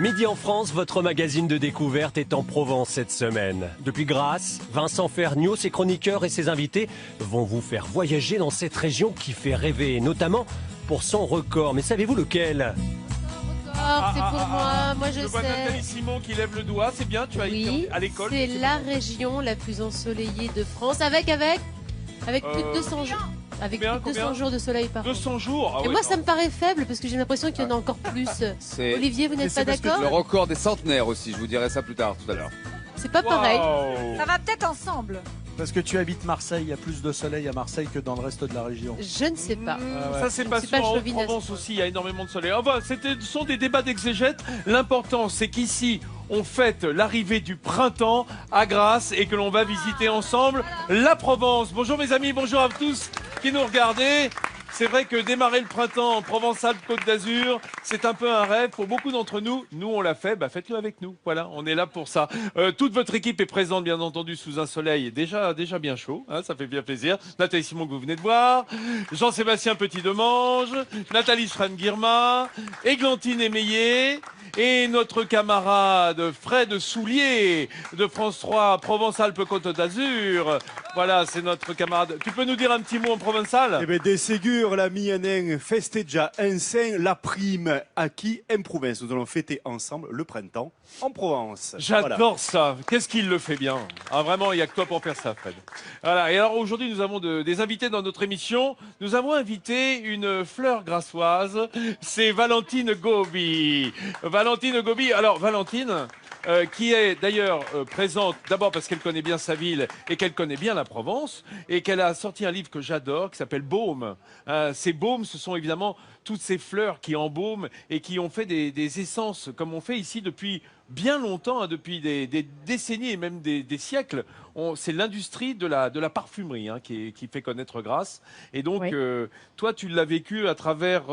Midi en France, votre magazine de découverte est en Provence cette semaine. Depuis Grasse, Vincent Ferniaud, ses chroniqueurs et ses invités vont vous faire voyager dans cette région qui fait rêver, notamment pour son record. Mais savez-vous lequel? C'est pour moi, moi je vois sais. Nathalie Simon qui lève le doigt, c'est bien, tu as été à l'école. C'est la région la plus ensoleillée de France, avec plus de 200 jours. Avec plus de 200 jours de soleil par an. 200 jours. Et moi, ça me paraît faible parce que j'ai l'impression qu'il y en a encore plus. Olivier, vous n'êtes pas d'accord? Le record des centenaires aussi, je vous dirai ça plus tard, tout à l'heure. C'est pas pareil. Ça va peut-être ensemble. Parce que tu habites Marseille, il y a plus de soleil à Marseille que dans le reste de la région. Je ne sais pas. Ça c'est pas sûr, en Provence aussi il y a énormément de soleil. Enfin, ce sont des débats d'exégète. L'important c'est qu'ici on fête l'arrivée du printemps à Grasse et que l'on va visiter ensemble la Provence. Bonjour mes amis, bonjour à tous qui nous regardez. C'est vrai que démarrer le printemps en Provence-Alpes-Côte d'Azur, c'est un peu un rêve pour beaucoup d'entre nous. Nous, on l'a fait, faites-le avec nous. Voilà, on est là pour ça. Toute votre équipe est présente, bien entendu, sous un soleil déjà bien chaud. Hein, ça fait bien plaisir. Nathalie Simon que vous venez de voir, Jean-Sébastien Petit-Demange, Nathalie Schran-Guirma, Églantine Émeillé et notre camarade Fred Soulier de France 3 Provence-Alpes-Côte d'Azur. Voilà, c'est notre camarade. Tu peux nous dire un petit mot en provençal? Eh bien, des ségur, la mianen festeja ensin la prime acquis en province. Nous allons fêter ensemble le printemps en Provence. J'adore ça. Qu'est-ce qu'il le fait bien. Ah, vraiment, il n'y a que toi pour faire ça, Fred. Voilà. Et alors, aujourd'hui, nous avons des invités dans notre émission. Nous avons invité une fleur grassoise. C'est Valentine Gobi. Valentine Gobi. Alors, Valentine, qui est d'ailleurs présente d'abord parce qu'elle connaît bien sa ville et qu'elle connaît bien la Provence et qu'elle a sorti un livre que j'adore qui s'appelle Baume. Ces baumes, ce sont évidemment toutes ces fleurs qui embaument et qui ont fait des essences comme on fait ici depuis bien longtemps, hein, depuis des décennies et même des siècles. C'est l'industrie de la parfumerie qui fait connaître Grasse. Et donc, toi, tu l'as vécu à travers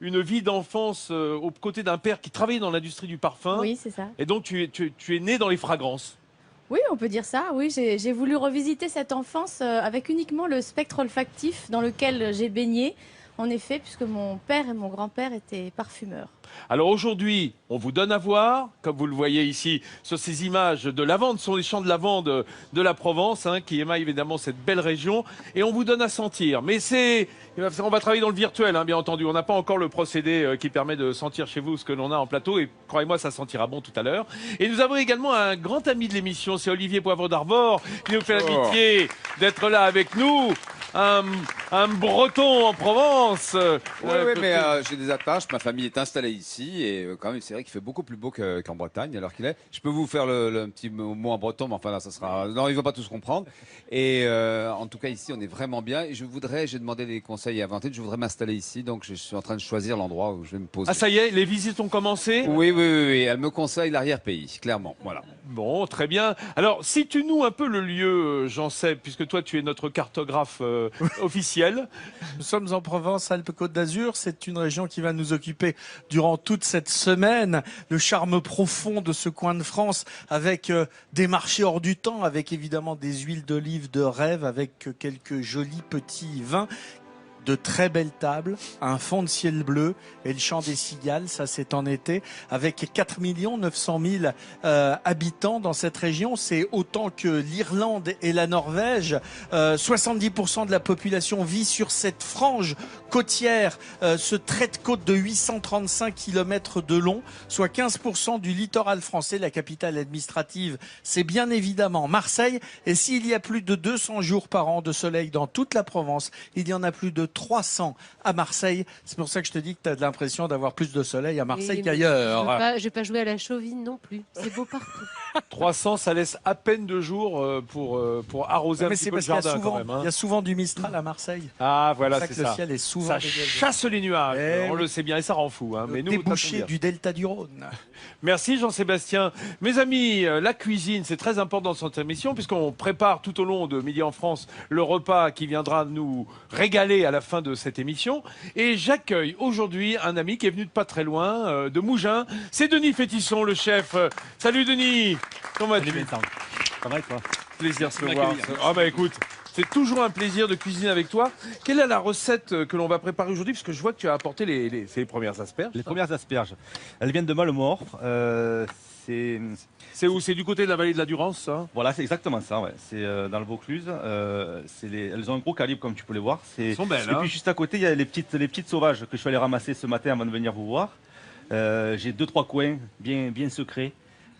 une vie d'enfance aux côtés d'un père qui travaillait dans l'industrie du parfum. Oui, c'est ça. Et donc, tu es né dans les fragrances. Oui, on peut dire ça. Oui, j'ai voulu revisiter cette enfance avec uniquement le spectre olfactif dans lequel j'ai baigné. En effet, puisque mon père et mon grand-père étaient parfumeurs. Alors aujourd'hui, on vous donne à voir, comme vous le voyez ici, sur ces images de lavande, ce sont les champs de lavande de la Provence, qui émaillent évidemment cette belle région, et on vous donne à sentir. Mais on va travailler dans le virtuel, bien entendu. On n'a pas encore le procédé qui permet de sentir chez vous ce que l'on a en plateau, et croyez-moi, ça sentira bon tout à l'heure. Et nous avons également un grand ami de l'émission, c'est Olivier Poivre d'Arvor, qui nous fait l'amitié d'être là avec nous. Un breton en Provence. Oui, mais j'ai des attaches. Ma famille est installée ici et quand même, c'est vrai qu'il fait beaucoup plus beau qu'en Bretagne, alors qu'il est. Je peux vous faire le petit mot en breton, mais enfin là, ça sera. Non, ils vont pas tous comprendre. Et en tout cas, ici, on est vraiment bien. Et j'ai demandé des conseils à Valentine. Je voudrais m'installer ici, donc je suis en train de choisir l'endroit où je vais me poser. Ah, ça y est, les visites ont commencé? Oui. Elle me conseille l'arrière-pays, clairement. Voilà. Bon, très bien. Alors, situe-nous un peu le lieu, Jean-Seb, puisque toi, tu es notre cartographe officiel. Nous sommes en Provence, Alpes-Côte d'Azur. C'est une région qui va nous occuper durant toute cette semaine. Le charme profond de ce coin de France avec des marchés hors du temps, avec évidemment des huiles d'olive de rêve, avec quelques jolis petits vins. De très belles tables, un fond de ciel bleu et le chant des cigales, ça c'est en été, avec 4 900 000 habitants dans cette région, c'est autant que l'Irlande et la Norvège. 70% de la population vit sur cette frange côtière, ce trait de côte de 835 km de long, soit 15% du littoral français. La capitale administrative, c'est bien évidemment Marseille. Et s'il y a plus de 200 jours par an de soleil dans toute la Provence, il y en a plus de 300 à Marseille. C'est pour ça que je te dis que tu as de l'impression d'avoir plus de soleil à Marseille qu'ailleurs. Je vais pas jouer à la chauvine non plus. C'est beau partout. 300, ça laisse à peine 2 jours pour arroser un petit peu le jardin quand même. Il y a souvent du Mistral à Marseille. Ah, voilà, c'est Le ça. ciel est souvent ça dégagé. chasse les nuages, on le sait bien, et ça rend fou. Mais nous, débouché du delta du Rhône. Merci Jean-Sébastien. Mes amis, la cuisine, c'est très important dans cette émission, puisqu'on prépare tout au long de Midi en France le repas qui viendra nous régaler à la fin de cette émission. Et j'accueille aujourd'hui un ami qui est venu de pas très loin, de Mougins. C'est Denis Fétisson, le chef. Salut Denis. Comment vas-tu? Ça va et toi? Plaisir de se voir. Ah bah écoute, C'est toujours un plaisir de cuisiner avec toi. Quelle est la recette que l'on va préparer aujourd'hui? Parce que je vois que tu as apporté les premières asperges. Les premières asperges. Elles viennent de Malemort. C'est où? C'est du côté de la vallée de la Durance, ça? Voilà, c'est exactement ça. Ouais. C'est dans le Vaucluse. Elles ont un gros calibre, comme tu peux les voir. Elles sont belles. Et puis juste à côté, il y a les petites sauvages que je suis allé ramasser ce matin avant de venir vous voir. J'ai 2-3 coins bien secrets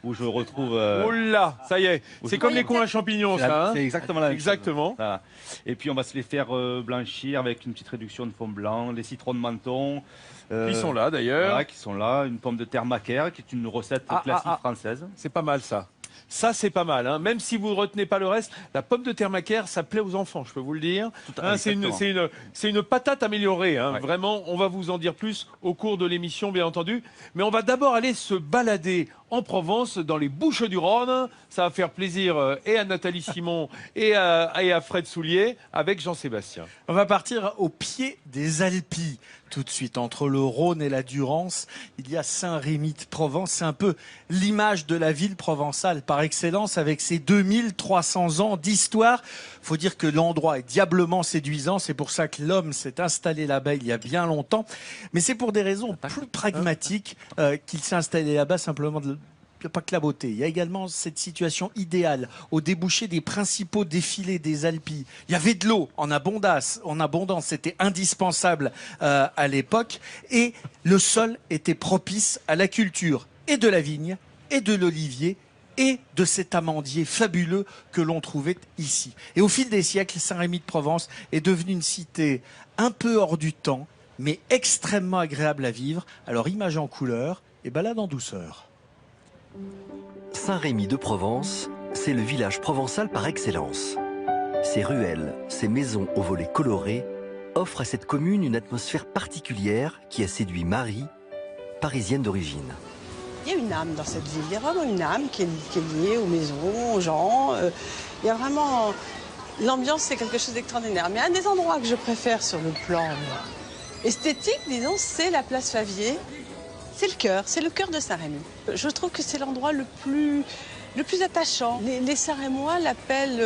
où je retrouve. Oh là, ça y est. C'est comme les coins à champignons, ça. C'est exactement la même chose. Exactement. Voilà. Et puis on va se les faire blanchir avec une petite réduction de fond blanc, les citrons de menton. Qui sont là d'ailleurs. Voilà, qui sont là. Une pomme de terre macaire, qui est une recette classique française. C'est pas mal ça. Ça, c'est pas mal. Hein. Même si vous ne retenez pas le reste, la pomme de terre macaire, ça plaît aux enfants, je peux vous le dire. Hein, c'est une patate améliorée. Hein. Ouais. Vraiment, on va vous en dire plus au cours de l'émission, bien entendu. Mais on va d'abord aller se balader en Provence, dans les Bouches-du-Rhône. Ça va faire plaisir et à Nathalie Simon et à Fred Soulier avec Jean-Sébastien. On va partir au pied des Alpilles. Tout de suite, entre le Rhône et la Durance, il y a Saint-Rémy de Provence. C'est un peu l'image de la ville provençale par excellence, avec ses 2300 ans d'histoire. Faut dire que l'endroit est diablement séduisant. C'est pour ça que l'homme s'est installé là-bas il y a bien longtemps. Mais c'est pour des raisons plus pragmatiques qu'il s'est installé là-bas, simplement de... Il n'y a pas que la beauté. Il y a également cette situation idéale au débouché des principaux défilés des Alpilles. Il y avait de l'eau en abondance. C'était indispensable à l'époque. Et le sol était propice à la culture et de la vigne et de l'olivier et de cet amandier fabuleux que l'on trouvait ici. Et au fil des siècles, Saint-Rémy de Provence est devenue une cité un peu hors du temps, mais extrêmement agréable à vivre. Alors image en couleur et balade en douceur. Saint-Rémy de Provence, c'est le village provençal par excellence. Ses ruelles, ses maisons aux volets colorés offrent à cette commune une atmosphère particulière qui a séduit Marie, parisienne d'origine. Il y a une âme dans cette ville, il y a vraiment une âme qui est liée aux maisons, aux gens. Il y a vraiment... L'ambiance, c'est quelque chose d'extraordinaire. Mais un des endroits que je préfère sur le plan esthétique, disons, c'est la place Favier. C'est le cœur de Saint-Rémy. Je trouve que c'est l'endroit le plus attachant. Les Saint-Rémois l'appellent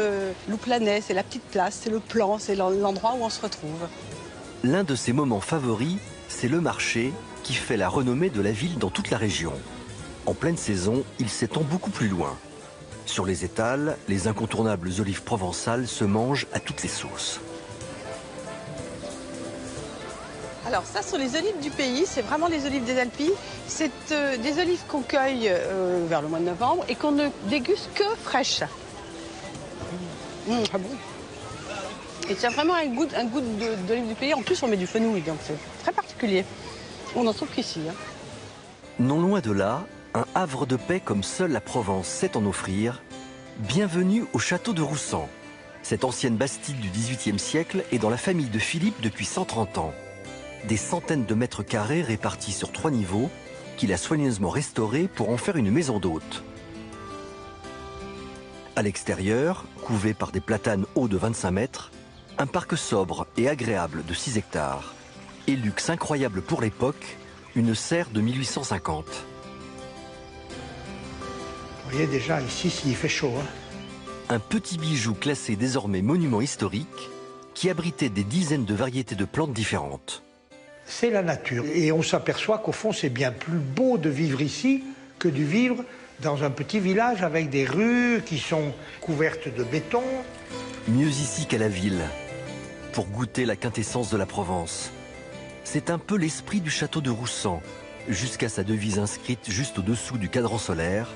Louplanet, c'est la petite place, c'est le plan, c'est l'endroit où on se retrouve. L'un de ses moments favoris, c'est le marché qui fait la renommée de la ville dans toute la région. En pleine saison, il s'étend beaucoup plus loin. Sur les étals, les incontournables olives provençales se mangent à toutes les sauces. Alors ça, sont les olives du pays, c'est vraiment les olives des Alpilles. C'est des olives qu'on cueille vers le mois de novembre et qu'on ne déguste que fraîches. Ah bon. Et c'est vraiment un goût d'olive du pays. En plus, on met du fenouil, donc c'est très particulier. On n'en trouve qu'ici. Hein. Non loin de là, un havre de paix comme seule la Provence sait en offrir. Bienvenue au château de Roussan. Cette ancienne bastide du XVIIIe siècle est dans la famille de Philippe depuis 130 ans. Des centaines de mètres carrés répartis sur 3 niveaux qu'il a soigneusement restaurés pour en faire une maison d'hôte. À l'extérieur, couvé par des platanes hauts de 25 mètres, un parc sobre et agréable de 6 hectares. Et luxe incroyable pour l'époque, une serre de 1850. Vous voyez déjà ici s'il fait chaud. Hein. Un petit bijou classé désormais monument historique qui abritait des dizaines de variétés de plantes différentes. C'est la nature. Et on s'aperçoit qu'au fond, c'est bien plus beau de vivre ici que de vivre dans un petit village avec des rues qui sont couvertes de béton. Mieux ici qu'à la ville, pour goûter la quintessence de la Provence. C'est un peu l'esprit du château de Roussan, jusqu'à sa devise inscrite juste au-dessous du cadran solaire.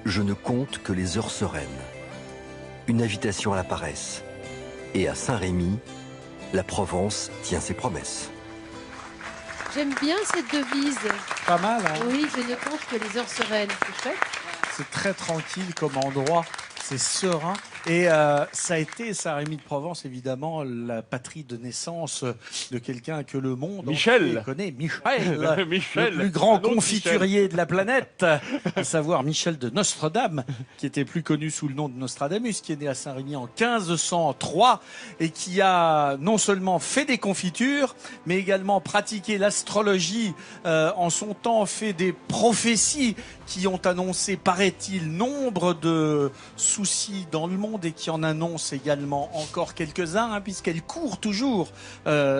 Je ne compte que les heures sereines. Une invitation à la paresse. Et à Saint-Rémy, la Provence tient ses promesses. J'aime bien cette devise. Pas mal, hein? Oui, je ne compte que les heures sereines. C'est chouette. C'est très tranquille comme endroit. C'est serein. Et ça a été, Saint-Rémy de Provence, évidemment, la patrie de naissance de quelqu'un que le monde Michel connaît. Michel, Michel, le plus grand confiturier de la planète, à savoir Michel de Nostredame, qui était plus connu sous le nom de Nostradamus, qui est né à Saint-Rémy en 1503 et qui a non seulement fait des confitures, mais également pratiqué l'astrologie en son temps, fait des prophéties qui ont annoncé, paraît-il, nombre de soucis dans le monde, monde et qui en annonce également encore quelques-uns, hein, puisqu'elle court toujours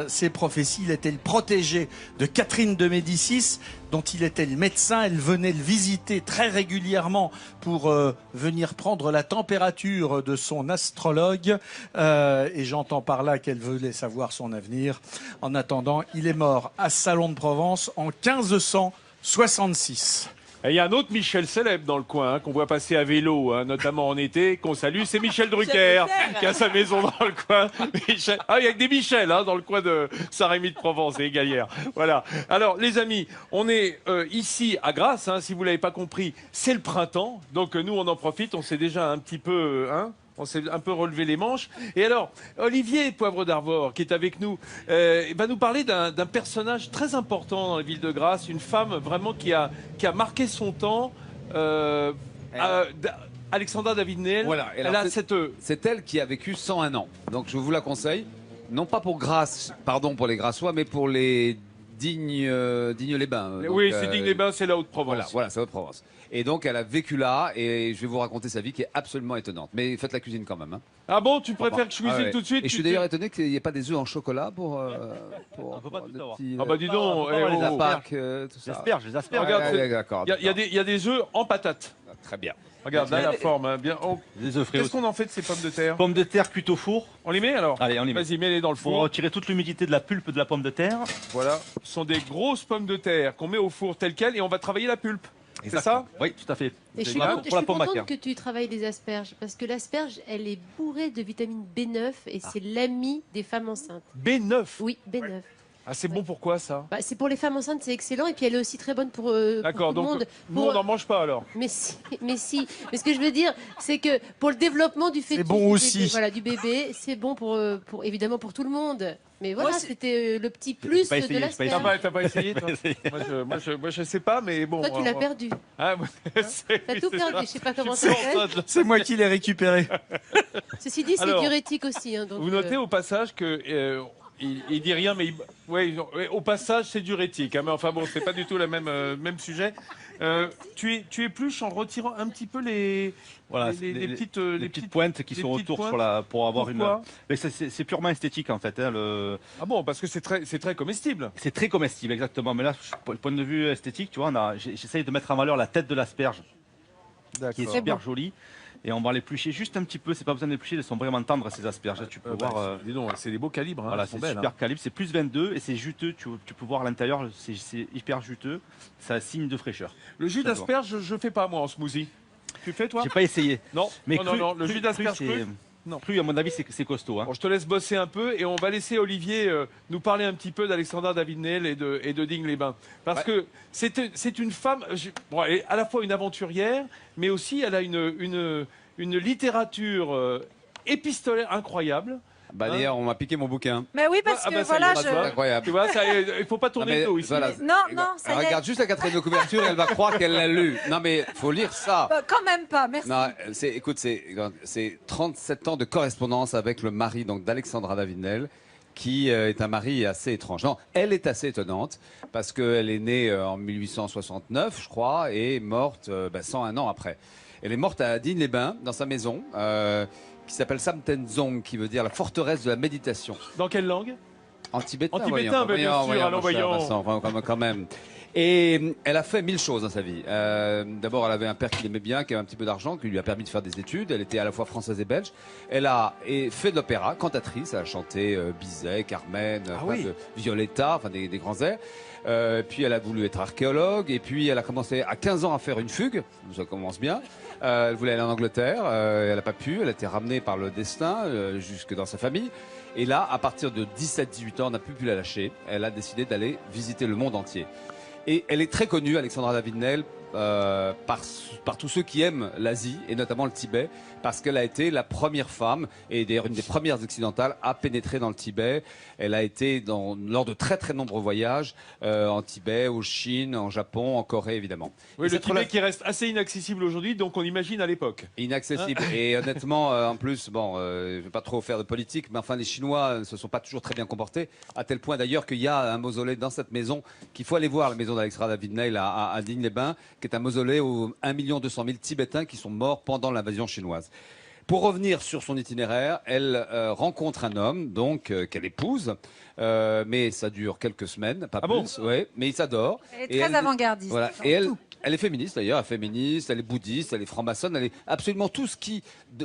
ses prophéties. Il était le protégé de Catherine de Médicis, dont il était le médecin. Elle venait le visiter très régulièrement pour venir prendre la température de son astrologue. Et j'entends par là qu'elle voulait savoir son avenir. En attendant, il est mort à Salon de Provence en 1566. Et il y a un autre Michel célèbre dans le coin, qu'on voit passer à vélo, notamment en été, qu'on salue, c'est Michel Drucker, qui a sa maison dans le coin. Michel... Ah, il y a que des Michel dans le coin de Saint-Rémy de Provence et Galière. Voilà. Alors, les amis, on est ici à Grasse, si vous ne l'avez pas compris, c'est le printemps. Donc, nous, on en profite, on s'est déjà un petit peu... on s'est un peu relevé les manches. Et alors, Olivier Poivre d'Arvor, qui est avec nous, va nous parler d'un personnage très important dans la ville de Grasse, une femme vraiment qui a marqué son temps, Alexandra David-Néel. Voilà. C'est elle qui a vécu 101 ans. Donc je vous la conseille, non pas pour Grasse, pardon pour les Grassois, mais pour les Digne-les-Bains. Oui, c'est Digne-les-Bains, c'est la Haute-Provence. Voilà, c'est Haute-Provence. Et donc, elle a vécu là, et je vais vous raconter sa vie qui est absolument étonnante. Mais faites la cuisine quand même. Ah bon, tu préfères que je cuisine tout de suite? Et je suis d'ailleurs étonné qu'il n'y ait pas des œufs en chocolat pour on peut pas tout avoir. Ah bah dis donc, les Pâques, tout ça. Les asperges. Regarde, il y a des œufs en patates. Très bien. Regarde, là, la forme. Bien. Des œufs frits. Qu'est-ce qu'on en fait de ces pommes de terre? Pommes de terre cuites au four. On les met alors? Allez, on les met. Vas-y, mets-les dans le Pour four. retirer toute l'humidité de la pulpe de la pomme de terre. Voilà. Ce sont des grosses pommes de terre qu'on met au four telles quelles et on va travailler la pulpe. C'est ça? Oui, tout à fait. Et je suis contente que tu travailles les asperges, parce que l'asperge, elle est bourrée de vitamine B9 et c'est l'ami des femmes enceintes. B9? Oui, B9. Ah, c'est bon pourquoi ça? C'est pour les femmes enceintes, c'est excellent, et puis elle est aussi très bonne pour tout le monde. Nous, on n'en mange pas alors? Mais si. Mais ce que je veux dire, c'est que pour le développement du fœtus, c'est bon aussi. Du bébé, c'est bon pour évidemment pour tout le monde. Mais voilà, c'était le petit plus de l'asperge. T'as pas essayé, toi? Moi, je sais pas, mais bon. Toi, tu l'as perdu. Ah, t'as tout perdu, je sais pas comment ça fait. C'est moi qui l'ai récupéré. Ceci dit, c'est diurétique aussi. Donc, vous notez au passage que... il dit rien, mais au passage, c'est diurétique. Mais enfin bon, c'est pas du tout le même sujet. Tu épluches en retirant un petit peu les petites pointes qui sont autour pour avoir une. Mais c'est purement esthétique en fait. Ah bon, parce que c'est très comestible. C'est très comestible, exactement. Mais là, pour le point de vue esthétique, tu vois, j'essaye de mettre en valeur la tête de l'asperge, qui est super jolie. Et on va l'éplucher juste un petit peu, c'est pas besoin d'éplucher, elles sont vraiment tendres ces asperges. Là, tu peux voir. Dis donc, c'est des beaux calibres. Voilà, c'est super calibre, c'est plus 22 et c'est juteux. Tu peux voir à l'intérieur, c'est hyper juteux. Ça signe de fraîcheur. Le jus d'asperge, je fais pas moi en smoothie. Tu fais toi? J'ai pas essayé. Non, mais non, le jus d'asperge cru. Non. Cru, à mon avis, c'est costaud. Bon, je te laisse bosser un peu et on va laisser Olivier nous parler un petit peu d'Alexandra David-Néel et de Digne-les-Bains. Parce que c'est une femme, elle est à la fois une aventurière, mais aussi elle a une littérature épistolaire incroyable. D'ailleurs, on m'a piqué mon bouquin. Mais oui, parce que voilà, c'est incroyable. Tu vois, il faut pas tourner le dos ici. Voilà. Non, ça y est. Regarde juste la quatrième de couverture, elle va croire qu'elle l'a lu. Non, mais faut lire ça. Quand même pas, merci. Non, écoute, c'est 37 ans de correspondance avec le mari donc d'Alexandra David-Néel, qui est un mari assez étrange. Non, elle est assez étonnante parce qu'elle est née en 1869, je crois, et morte 101 ans après. Elle est morte à Digne-les-Bains, dans sa maison, qui s'appelle Samtenzong, qui veut dire la forteresse de la méditation. Dans quelle langue? En tibétain. En tibétain, bien sûr, voyons. Quand même. Et elle a fait 1000 choses dans sa vie. D'abord, elle avait un père qui l'aimait bien, qui avait un petit peu d'argent, qui lui a permis de faire des études. Elle était à la fois française et belge. Elle a fait de l'opéra, cantatrice. Elle a chanté Bizet, Carmen, Violetta, enfin des grands airs. Puis elle a voulu être archéologue. Et puis elle a commencé à 15 ans à faire une fugue. Ça commence bien. Elle voulait aller en Angleterre. Elle n'a pas pu. Elle a été ramenée par le destin jusque dans sa famille. Et là, à partir de 17-18 ans, on n'a plus pu la lâcher. Elle a décidé d'aller visiter le monde entier. Et elle est très connue, Alexandra David-Néel, par tous ceux qui aiment l'Asie, et notamment le Tibet, parce qu'elle a été la première femme, et d'ailleurs une des premières occidentales, à pénétrer dans le Tibet. Elle a été lors de très très nombreux voyages, en Tibet, en Chine, en Japon, en Corée évidemment. Oui, le Tibet qui reste assez inaccessible aujourd'hui, donc on imagine à l'époque. Inaccessible. Et honnêtement, en plus, je ne vais pas trop faire de politique, mais enfin les Chinois ne se sont pas toujours très bien comportés, à tel point d'ailleurs qu'il y a un mausolée dans cette maison, qu'il faut aller voir, la maison d'Alexandra David-Néel à Digne-les-Bains, qui est un mausolée aux 1 200 000 Tibétains qui sont morts pendant l'invasion chinoise. Pour revenir sur son itinéraire, elle rencontre un homme, donc qu'elle épouse, mais ça dure quelques semaines, pas plus. Ouais, mais ils s'adorent. Elle est très avant-gardiste. Voilà. Et elle est féministe d'ailleurs, elle est féministe, elle est bouddhiste, elle est franc-maçonne, elle est absolument tout ce qui,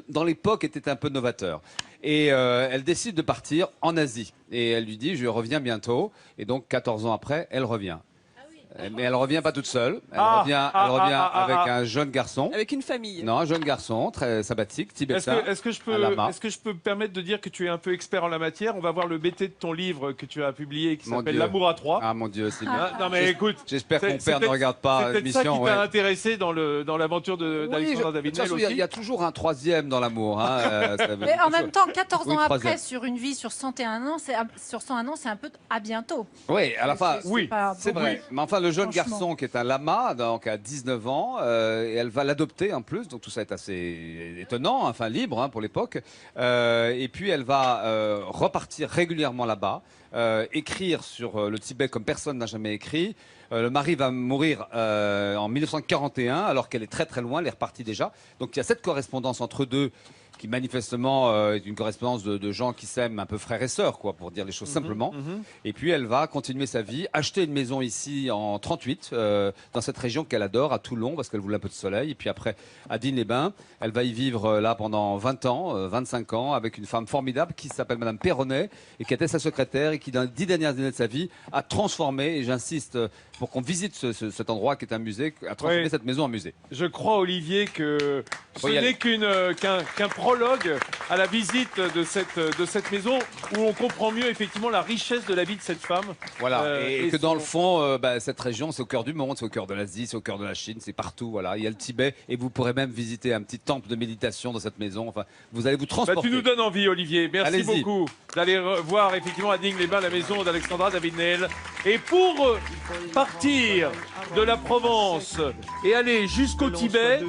dans l'époque, était un peu novateur. Et elle décide de partir en Asie. Et elle lui dit, je reviens bientôt. Et donc, 14 ans après, elle revient. Mais elle revient pas toute seule. Elle revient avec un jeune garçon. Avec une famille. Non, un jeune garçon, très sabbatique, tibétain. Est-ce que je peux me permettre de dire que tu es un peu expert en la matière? On va voir le BT de ton livre que tu as publié qui s'appelle L'amour à trois. Ah mon Dieu, c'est bien. Non mais écoute, j'espère que mon père ne regarde pas l'émission. C'est peut-être ça qui t'a intéressé dans l'aventure d'Alexandra David-Neil aussi. Il y a toujours un troisième dans l'amour. Hein, mais en même temps, 14 ans après, sur une vie sur 101 ans, c'est un peu à bientôt. Oui, à la fin, oui, c'est vrai. Mais enfin, le jeune garçon qui est un lama, donc à 19 ans, et elle va l'adopter en plus, donc tout ça est assez étonnant, enfin libre hein, pour l'époque. Et puis elle va repartir régulièrement là-bas, écrire sur le Tibet comme personne n'a jamais écrit. Le mari va mourir en 1941, alors qu'elle est très très loin, elle est repartie déjà. Donc il y a cette correspondance entre deux qui manifestement est une correspondance de gens qui s'aiment un peu frères et sœurs, quoi, pour dire les choses simplement. Et puis elle va continuer sa vie, acheter une maison ici en 38, dans cette région qu'elle adore, à Toulon, parce qu'elle voulait un peu de soleil. Et puis après, à Digne-les-Bains, elle va y vivre là pendant 20 ans, 25 ans, avec une femme formidable qui s'appelle Madame Perronnet, et qui était sa secrétaire, et qui dans les 10 dernières années de sa vie a transformé, et j'insiste pour qu'on visite cet endroit qui est un musée, a transformé cette maison en musée. Je crois, Olivier, que ce n'est qu'un prologue à la visite de cette maison où on comprend mieux effectivement la richesse de la vie de cette femme. Voilà, et que dans le fond, cette région, c'est au cœur du monde, c'est au cœur de l'Asie, c'est au cœur de la Chine, c'est partout. Voilà, il y a le Tibet et vous pourrez même visiter un petit temple de méditation dans cette maison. Enfin, vous allez vous transporter. Tu nous donnes envie, Olivier. Merci beaucoup d'aller voir effectivement à Digne-les-Bains la maison d'Alexandra David-Neil. Et pour partir de la Provence et aller jusqu'au Tibet,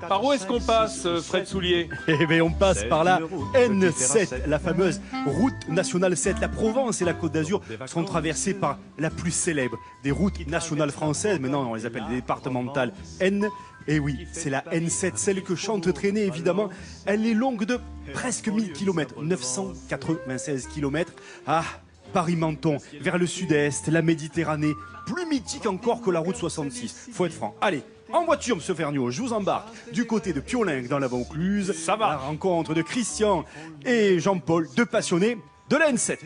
par où est-ce qu'on passe, Fred Soulier? Eh bien, on passe par la N7, la fameuse route nationale 7. La Provence et la Côte d'Azur sont traversées par la plus célèbre des routes nationales françaises. Maintenant, on les appelle des départementales N. Et oui, c'est la N7, celle que chante Traîné, évidemment. Elle est longue de presque 1000 km, 996 km. Ah, Paris-Menton, vers le sud-est, la Méditerranée, plus mythique encore que la route 66. Faut être franc. Allez, en voiture, M. Ferniaud, je vous embarque du côté de Piolenc dans la Vaucluse. Ça va. À la rencontre de Christian et Jean-Paul, deux passionnés de la N7.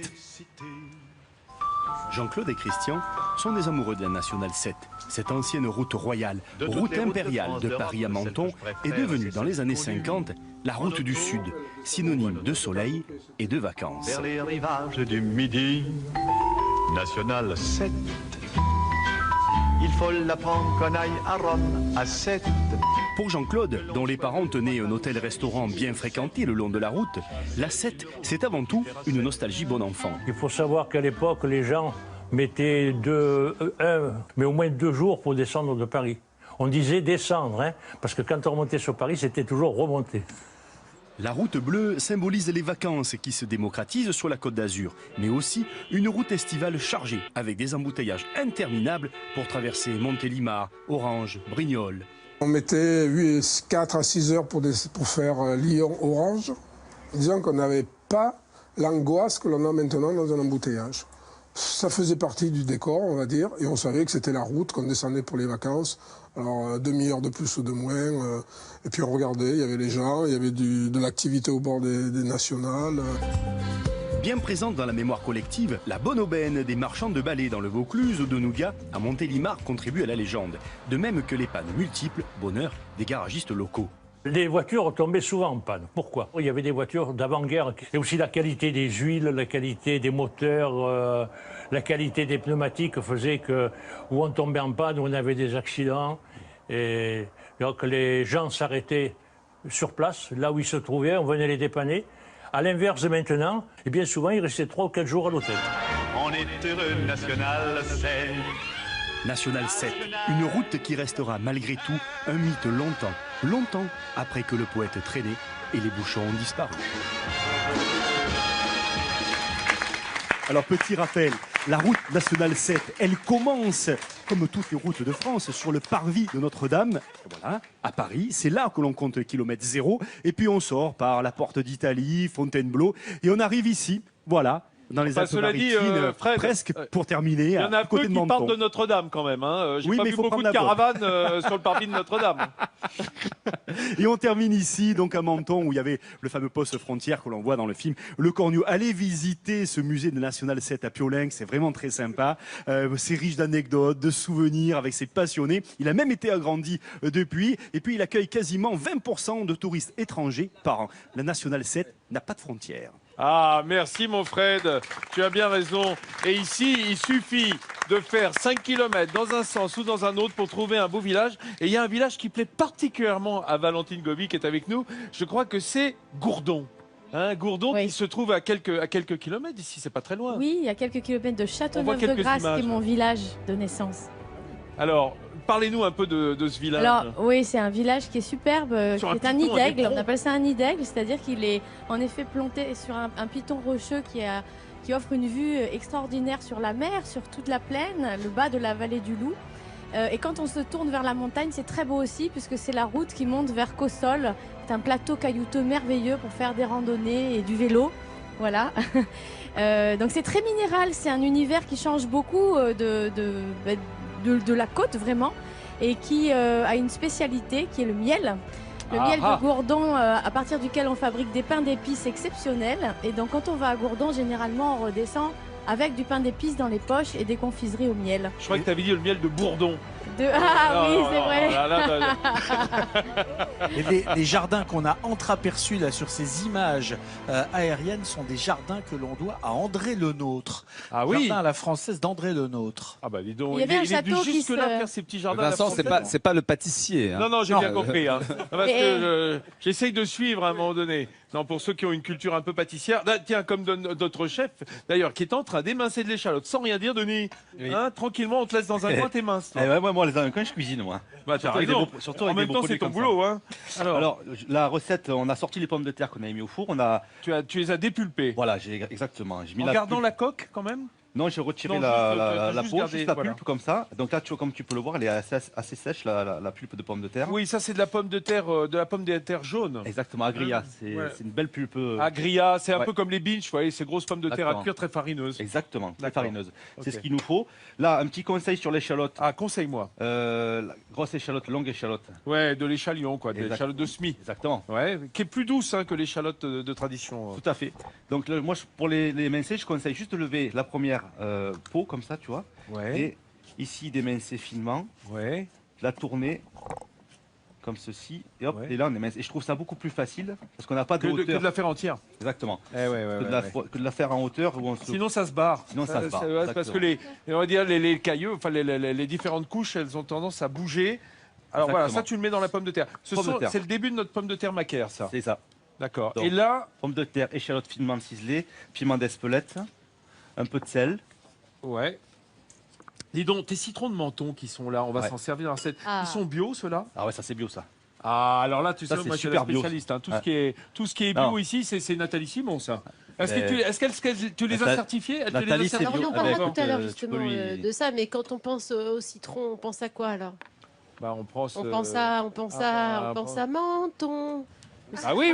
Jean-Claude et Christian sont des amoureux de la Nationale 7. Cette ancienne route royale, route impériale de Paris à Menton, est devenue dans les années 50 la route du Sud, synonyme de soleil et de vacances. Vers les rivages du Midi, Nationale 7. Il faut l'apprendre qu'on aille à Rome à 7. Pour Jean-Claude, dont les parents tenaient un hôtel-restaurant bien fréquenté le long de la route, la 7, c'est avant tout une nostalgie bon enfant. Il faut savoir qu'à l'époque, les gens mettaient mais au moins 2 jours pour descendre de Paris. On disait descendre, hein, parce que quand on remontait sur Paris, c'était toujours remonter. La route bleue symbolise les vacances qui se démocratisent sur la Côte d'Azur, mais aussi une route estivale chargée, avec des embouteillages interminables pour traverser Montélimar, Orange, Brignoles. On mettait 4 à 6 heures pour faire Lyon-Orange. Disons qu'on n'avait pas l'angoisse que l'on a maintenant dans un embouteillage. Ça faisait partie du décor, on va dire, et on savait que c'était la route qu'on descendait pour les vacances. Alors, demi-heure de plus ou de moins, et puis on regardait, il y avait les gens, il y avait de l'activité au bord des nationales. Bien présente dans la mémoire collective, la bonne aubaine des marchands de balais dans le Vaucluse ou de Nougat à Montélimar contribue à la légende, de même que les pannes multiples, bonheur des garagistes locaux. Les voitures tombaient souvent en panne. Pourquoi? Il y avait des voitures d'avant-guerre. Et aussi la qualité des huiles, la qualité des moteurs, la qualité des pneumatiques faisait que où on tombait en panne, où on avait des accidents. Et donc les gens s'arrêtaient sur place, là où ils se trouvaient, on venait les dépanner. À l'inverse de maintenant, et bien souvent, ils restaient 3 ou 4 jours à l'hôtel. On est heureux, Nationale 7. Nationale 7, une route qui restera malgré tout un mythe longtemps après que le poète Traîné et les bouchons ont disparu. Alors petit rappel, la route nationale 7, elle commence comme toutes les routes de France, sur le parvis de Notre-Dame, voilà, à Paris. C'est là que l'on compte le kilomètre zéro. Et puis on sort par la porte d'Italie, Fontainebleau, et on arrive ici, voilà, dans les Alpes-Maritimes, presque pour terminer. Il y en a peu côté qui partent de Notre-Dame quand même. Hein. J'ai oui, pas mais vu faut beaucoup de prendre la caravanes sur le parvis de Notre-Dame. Et on termine ici, donc à Menton, où il y avait le fameux poste frontière que l'on voit dans le film Le Cornu. Allez visiter ce musée de National 7 à Piolenc, c'est vraiment très sympa. C'est riche d'anecdotes, de souvenirs avec ses passionnés. Il a même été agrandi depuis. Et puis il accueille quasiment 20% de touristes étrangers par an. La National 7 n'a pas de frontières. Ah, merci mon Fred, tu as bien raison. Et ici, il suffit de faire 5 km dans un sens ou dans un autre pour trouver un beau village. Et il y a un village qui plaît particulièrement à Valentine Gobi qui est avec nous. Je crois que c'est Gourdon. Hein, Gourdon qui se trouve à quelques kilomètres d'ici, c'est pas très loin. Oui, il y a quelques kilomètres de Châteauneuf-de-Grasse, qui est mon village de naissance. Alors, parlez-nous un peu de ce village. Alors, oui, c'est un village qui est superbe, qui est un nid d'aigle. On appelle ça un nid d'aigle, c'est-à-dire qu'il est en effet planté sur un piton rocheux qui offre une vue extraordinaire sur la mer, sur toute la plaine, le bas de la vallée du Loup. Et quand on se tourne vers la montagne, c'est très beau aussi, puisque c'est la route qui monte vers Cossol. C'est un plateau caillouteux merveilleux pour faire des randonnées et du vélo. Voilà. Donc c'est très minéral, c'est un univers qui change beaucoup de la côte vraiment, et qui a une spécialité qui est le miel. Le miel de Gourdon, à partir duquel on fabrique des pains d'épices exceptionnels. Et donc quand on va à Gourdon, généralement on redescend avec du pain d'épices dans les poches et des confiseries au miel. Je crois que tu avais dit le miel de Bourdon. Ah oui, c'est vrai. Et les jardins qu'on a entreaperçus là sur ces images aériennes sont des jardins que l'on doit à André Le Nôtre. Ah oui. Jardin à la française d'André Le Nôtre. Ah bah dis donc, il y avait un château qui jusque là faire ces petits jardins. Vincent, c'est pas le pâtissier. Hein. Non, j'ai bien compris. Hein. Parce que j'essaye de suivre à un moment donné. Non, pour ceux qui ont une culture un peu pâtissière. Là, tiens, comme notre chef, d'ailleurs, qui est en train d'émincer de l'échalote, sans rien dire, Denis. Oui. Hein, tranquillement, on te laisse dans un coin, t'es mince. Moi, les quand je cuisine, moi. Bah, surtout en même temps, c'est ton boulot. Hein. Alors, la recette, on a sorti les pommes de terre qu'on avait mis au four. Tu les as dépulpées. Voilà, exactement. En gardant la coque, quand même. Non, j'ai retiré la peau, juste la pulpe comme ça. Donc là, comme tu peux le voir, elle est assez sèche, la pulpe de pomme de terre. Oui, ça c'est de la pomme de terre jaune. Exactement, agria. C'est une belle pulpe. Agria, c'est un peu comme les binges, vous voyez, ces grosses pommes de terre à cuire très farineuses. Exactement, très farineuse. C'est ce qu'il nous faut. Là, un petit conseil sur l'échalote. Ah, conseille-moi. La grosse échalote, longue échalote. Ouais, de l'échalion, quoi, de l'échalote de semis. Exactement. Ouais, qui est plus douce que l'échalote de tradition. Tout à fait. Donc moi, pour les émincer, je conseille juste de lever la première peau comme ça, tu vois. Ouais. Et ici d'émincer finement. Ouais. La tourner comme ceci. Et hop, et là on émince. Et je trouve ça beaucoup plus facile parce qu'on n'a pas de hauteur. Que de la faire entière. Exactement. Que de la faire en hauteur. Sinon ça se barre. Sinon ça se barre. Parce que on va dire les cailloux, enfin les différentes couches, elles ont tendance à bouger. Alors voilà, ça tu le mets dans la pomme de terre. C'est le début de notre pomme de terre macaire, ça. C'est ça. D'accord. Et là, pomme de terre, échalote finement ciselée, piment d'Espelette, un peu de sel. Ouais. Dis donc, tes citrons de Menton qui sont là, on va s'en servir dans cette. Ils sont bio, ceux-là? Ah ouais, ça c'est bio, ça. Ah, alors là, tu sais, moi je suis la spécialiste. Hein. Tout ce qui est bio ici, c'est Nathalie Simon, ça. Est-ce que tu les as certifiés? Nathalie, c'est bio. On parlera tout à l'heure justement de ça, mais quand on pense au citron, on pense à quoi alors? Bah, on pense à Menton. Ah oui,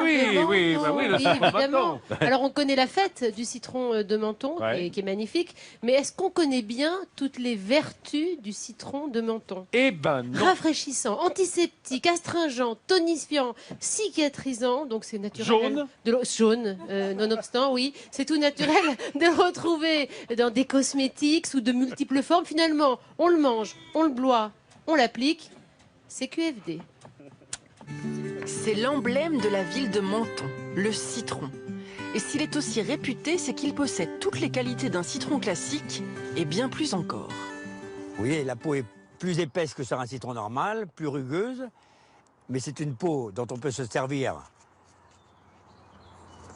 évidemment. Alors on connaît la fête du citron de Menton, qui est magnifique, mais est-ce qu'on connaît bien toutes les vertus du citron de Menton? Eh ben non. Rafraîchissant, antiseptique, astringent, tonifiant, cicatrisant, donc c'est naturel. Jaune, nonobstant, oui, c'est tout naturel de le retrouver dans des cosmétiques sous de multiples formes. Finalement, on le mange, on le boit, on l'applique, c'est QFD. C'est l'emblème de la ville de Menton, le citron. Et s'il est aussi réputé, c'est qu'il possède toutes les qualités d'un citron classique et bien plus encore. Oui, la peau est plus épaisse que sur un citron normal, plus rugueuse, mais c'est une peau dont on peut se servir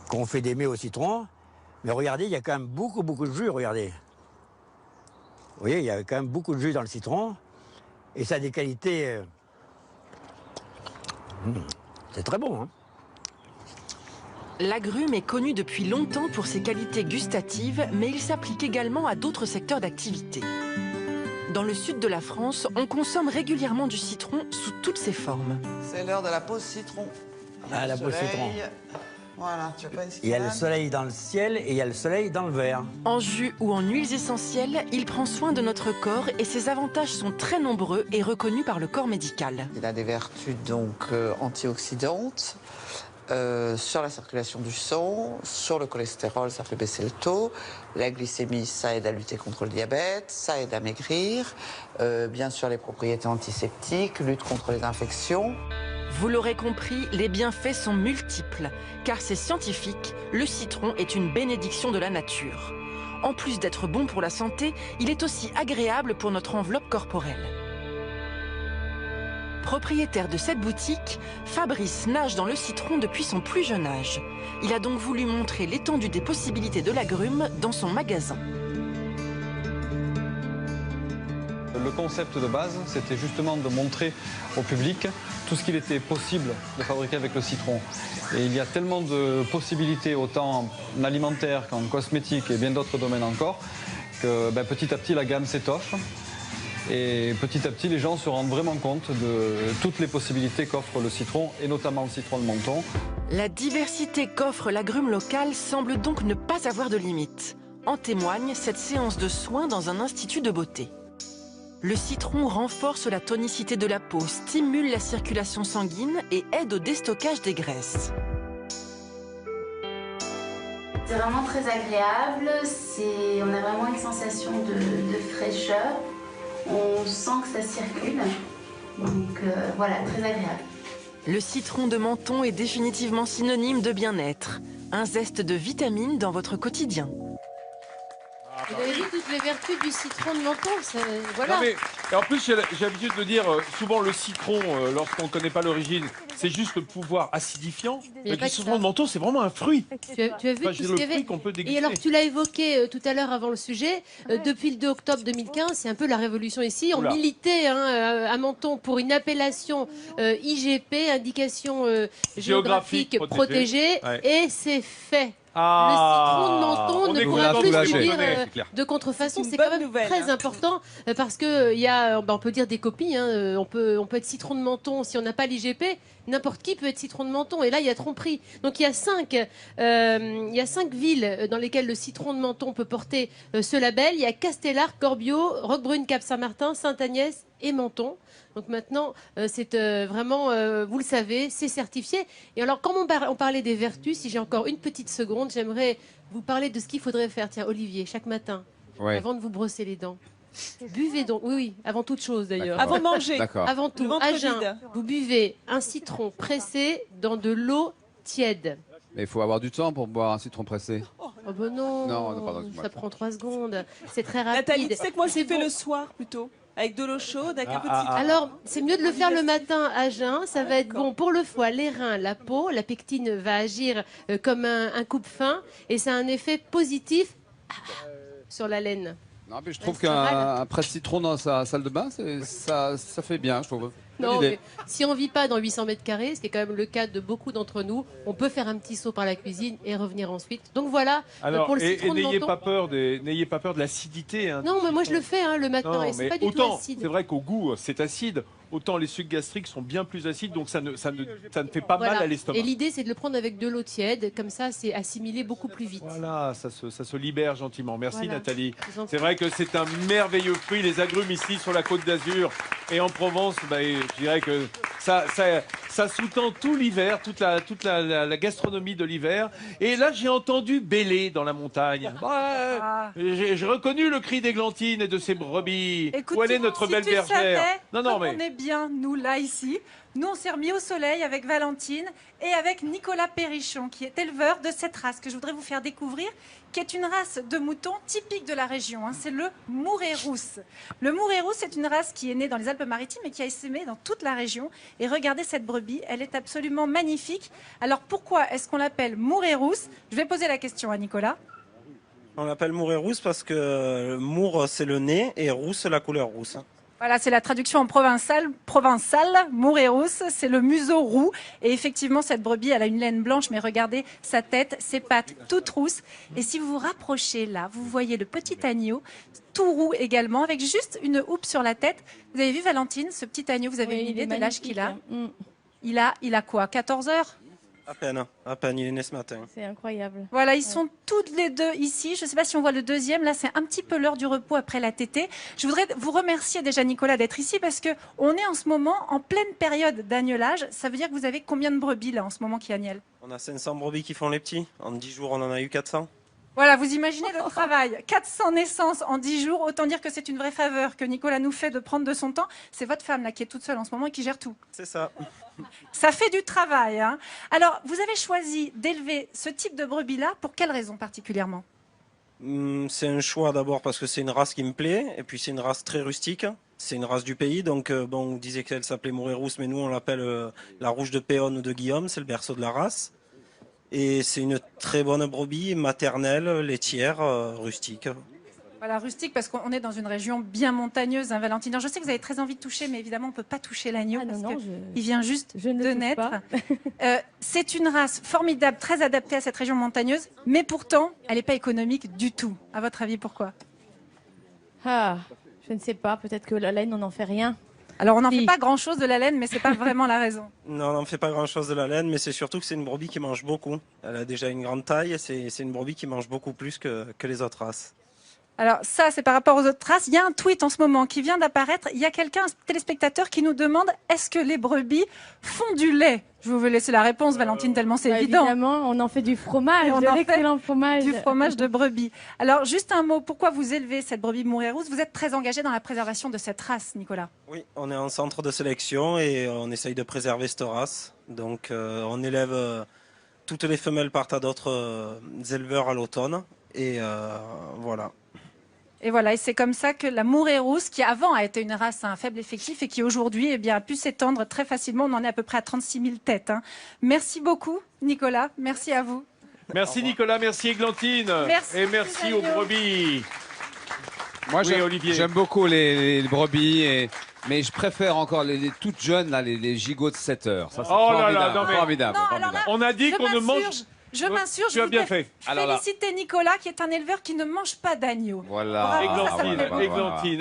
quand on fait des mets au citron. Mais regardez, il y a quand même beaucoup de jus, regardez. Vous voyez, il y a quand même beaucoup de jus dans le citron, et ça a des qualités... C'est très bon, hein. L'agrume est connu depuis longtemps pour ses qualités gustatives, mais il s'applique également à d'autres secteurs d'activité. Dans le sud de la France, on consomme régulièrement du citron sous toutes ses formes. C'est l'heure de la pause citron. Ah, la pause citron. Voilà, tu veux pas une Il y a le citronnade? soleil dans le ciel et il y a le soleil dans le verre. En jus ou en huiles essentielles, il prend soin de notre corps et ses avantages sont très nombreux et reconnus par le corps médical. Il a des vertus donc antioxydantes. Sur la circulation du sang, sur le cholestérol, ça fait baisser le taux. La glycémie, ça aide à lutter contre le diabète, ça aide à maigrir. Bien sûr, les propriétés antiseptiques, lutte contre les infections. Vous l'aurez compris, les bienfaits sont multiples, car c'est scientifique, le citron est une bénédiction de la nature. En plus d'être bon pour la santé, il est aussi agréable pour notre enveloppe corporelle. Propriétaire de cette boutique, Fabrice nage dans le citron depuis son plus jeune âge. Il a donc voulu montrer l'étendue des possibilités de l'agrume dans son magasin. Le concept de base, c'était justement de montrer au public tout ce qu'il était possible de fabriquer avec le citron. Et il y a tellement de possibilités, autant en alimentaire qu'en cosmétique et bien d'autres domaines encore, que petit à petit la gamme s'étoffe. Et petit à petit, les gens se rendent vraiment compte de toutes les possibilités qu'offre le citron, et notamment le citron de Menton. La diversité qu'offre l'agrume local semble donc ne pas avoir de limite. En témoigne cette séance de soins dans un institut de beauté. Le citron renforce la tonicité de la peau, stimule la circulation sanguine et aide au déstockage des graisses. C'est vraiment très agréable, on a vraiment une sensation de fraîcheur. On sent que ça circule, donc voilà, très agréable. Le citron de Menton est définitivement synonyme de bien-être. Un zeste de vitamines dans votre quotidien. Vous avez vu toutes les vertus du citron de Menton, voilà. Non mais, et en plus, j'ai l'habitude de dire, souvent le citron, lorsqu'on ne connaît pas l'origine, c'est juste le pouvoir acidifiant. Mais le citron de Menton, c'est vraiment un fruit. Tu as vu tout ce qu'il y avait. Et alors, tu l'as évoqué tout à l'heure avant le sujet, depuis le 2 octobre 2015, c'est un peu la révolution ici. On militait à Menton pour une appellation IGP, indication géographique protégée, et c'est fait. Le citron de Menton ne pourra plus subir de contrefaçon. C'est quand même très important parce que on peut dire des copies. On peut être citron de Menton si on n'a pas l'IGP. N'importe qui peut être citron de Menton. Et là, il y a tromperie. Donc il y a 5 villes dans lesquelles le citron de Menton peut porter ce label. Il y a Castellar, Corbiot, Roquebrune, Cap-Saint-Martin, Sainte-Agnès et Menton. Donc maintenant, c'est vraiment, vous le savez, c'est certifié. Et alors, comme on parlait des vertus, si j'ai encore une petite seconde, j'aimerais vous parler de ce qu'il faudrait faire. Tiens, Olivier, chaque matin, avant de vous brosser les dents, buvez donc, oui, avant toute chose d'ailleurs. Avant de manger. Avant tout, à jeun, vous buvez un citron pressé dans de l'eau tiède. Mais il faut avoir du temps pour boire un citron pressé. Oh ben non, pardon, ça prend 3 secondes. C'est très rapide. Nathalie, tu sais que moi je le fais le soir plutôt. Avec de l'eau chaude, avec un peu de citron. Alors, c'est mieux de le faire le matin à jeun. Ça va être bon pour le foie, les reins, la peau. La pectine va agir comme un coupe-faim. Et ça a un effet positif sur la laine. Non, mais je trouve qu'un presse-citron dans sa salle de bain, ça fait bien, je trouve. Non, mais si on ne vit pas dans 800 mètres carrés, ce qui est quand même le cas de beaucoup d'entre nous, on peut faire un petit saut par la cuisine et revenir ensuite. Donc voilà, pour le citron de Menton. N'ayez pas peur de l'acidité. Non, mais moi je le fais le matin et c'est pas du tout acide. C'est vrai qu'au goût, c'est acide. Autant les sucs gastriques sont bien plus acides, donc ça ne fait pas mal à l'estomac. Et l'idée, c'est de le prendre avec de l'eau tiède, comme ça, c'est assimilé beaucoup plus vite. Voilà, ça se libère gentiment. Merci Nathalie. C'est vrai que c'est un merveilleux fruit, les agrumes ici sur la Côte d'Azur et en Provence. Je dirais que ça sous-tend tout l'hiver, toute la gastronomie de l'hiver. Et là, j'ai entendu bêler dans la montagne. J'ai reconnu le cri d'églantine et de ses brebis. Écoute, où elle est notre belle bergère? On est bien, nous, là, ici. Nous, on s'est remis au soleil avec Valentine et avec Nicolas Perrichon, qui est éleveur de cette race que je voudrais vous faire découvrir, qui est une race de moutons typique de la région. C'est le Mouret Rousse. Le Mouret Rousse, c'est une race qui est née dans les Alpes-Maritimes et qui a essaimé dans toute la région. Et regardez cette brebis, elle est absolument magnifique. Alors pourquoi est-ce qu'on l'appelle Mouret Rousse? Je vais poser la question à Nicolas. On l'appelle Mouret Rousse parce que Mour, c'est le nez et Rousse, la couleur rousse. Voilà, c'est la traduction en provençal, Mureros, c'est le museau roux. Et effectivement, cette brebis, elle a une laine blanche, mais regardez sa tête, ses pattes toutes rousses. Et si vous vous rapprochez là, vous voyez le petit agneau, tout roux également, avec juste une houppe sur la tête. Vous avez vu, Valentine, ce petit agneau, vous avez une idée de l'âge qu'il a? Il a quoi, 14 heures? À peine, il est né ce matin. C'est incroyable. Voilà, ils sont toutes les deux ici. Je ne sais pas si on voit le deuxième. Là, c'est un petit peu l'heure du repos après la tétée. Je voudrais vous remercier déjà, Nicolas, d'être ici parce qu'on est en ce moment en pleine période d'agnelage. Ça veut dire que vous avez combien de brebis là en ce moment qui agnellent? On a 500 brebis qui font les petits. En 10 jours, on en a eu 400. Voilà, vous imaginez le travail. 400 naissances en 10 jours. Autant dire que c'est une vraie faveur que Nicolas nous fait de prendre de son temps. C'est votre femme là qui est toute seule en ce moment et qui gère tout. C'est ça. Ça fait du travail. Hein. Alors, vous avez choisi d'élever ce type de brebis-là. Pour quelle raison particulièrement? C'est un choix d'abord parce que c'est une race qui me plaît. Et puis c'est une race très rustique. C'est une race du pays. Donc, bon, on disait qu'elle s'appelait Mureros, mais nous on l'appelle la rouge de Péonne de Guillaume. C'est le berceau de la race. Et c'est une très bonne brebis, maternelle, laitière, rustique. Voilà, rustique, parce qu'on est dans une région bien montagneuse, hein, Valentine. Alors, je sais que vous avez très envie de toucher, mais évidemment, on ne peut pas toucher l'agneau parce qu'il vient juste de naître. C'est une race formidable, très adaptée à cette région montagneuse, mais pourtant, elle n'est pas économique du tout. À votre avis, pourquoi? Ah, je ne sais pas. Peut-être que la laine, on n'en fait rien. Alors, on n'en fait pas grand-chose de la laine, mais ce n'est pas vraiment la raison. Non, on n'en fait pas grand-chose de la laine, mais c'est surtout que c'est une brebis qui mange beaucoup. Elle a déjà une grande taille, c'est une brebis qui mange beaucoup plus que les autres races. Alors ça, c'est par rapport aux autres races. Il y a un tweet en ce moment qui vient d'apparaître. Il y a quelqu'un, un téléspectateur, qui nous demande « Est-ce que les brebis font du lait ?» Je vais vous laisser la réponse, Valentine, tellement c'est évident. Évidemment, on en fait du fromage, de l'excellent fromage. Du fromage de brebis. Alors, juste un mot, pourquoi vous élevez cette brebis Mureros? Vous êtes très engagé dans la préservation de cette race, Nicolas. Oui, on est en centre de sélection et on essaye de préserver cette race. Donc, on élève... toutes les femelles partent à d'autres éleveurs à l'automne. Et voilà. Et voilà, et c'est comme ça que la Mureros, qui avant a été une race à un faible effectif et qui aujourd'hui a pu s'étendre très facilement. On en est à peu près à 36 000 têtes. Hein. Merci beaucoup, Nicolas. Merci à vous. Merci Nicolas, merci Églantine. Merci, et merci aux brebis. Moi, Oui, j'aime beaucoup les brebis, mais je préfère encore les toutes jeunes, là, les gigots de 7 heures. Ça, c'est formidable, non, mais- formidable, Non, formidable. alors là, On a dit je qu'on ne m'insurge. mange... Je m'insurge. Tu as bien fait. Alors là- Féliciter Nicolas, qui est un éleveur qui ne mange pas d'agneau. Voilà.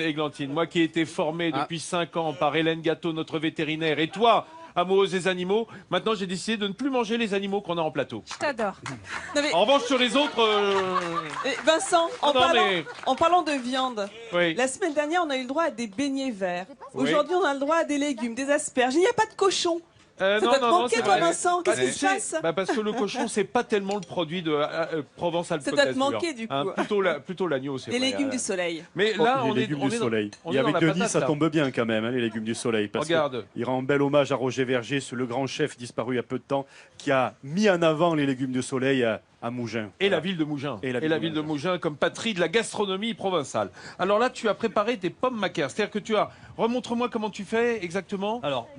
Églantine, moi qui ai été formé depuis 5 ans par Hélène Gâteau, notre vétérinaire, et toi, amoureuse des animaux, maintenant j'ai décidé de ne plus manger les animaux qu'on a en plateau. Je t'adore. En revanche, sur les autres... Vincent, en parlant de viande, Oui. la semaine dernière, on a eu le droit à des beignets verts. Oui. Aujourd'hui, on a le droit à des légumes, des asperges. Il n'y a pas de cochon. Ça non, doit te non, manquer, c'est toi, vrai. Vincent. Qu'est-ce qui se passe? Parce que le cochon, c'est pas tellement le produit de Provence-Alpes-Côte Ça doit te d'Azur. manquer, du coup. Plutôt l'agneau, c'est Des vrai. légumes du soleil. Mais là, les on est légumes on du est dans- soleil. on Et est dans avec la Denis, patate, ça là. tombe bien quand même, hein, les légumes du soleil. Parce Regarde. il rend un bel hommage à Roger Verger, le grand chef disparu il y a peu de temps, qui a mis en avant les légumes du soleil à Mougins. Et la ville de Mougins. Et la ville de Mougins comme patrie de la gastronomie provençale. Alors là, tu as préparé des pommes macaires. C'est-à-dire que tu as... Remontre-moi comment tu fais exactement. Alors,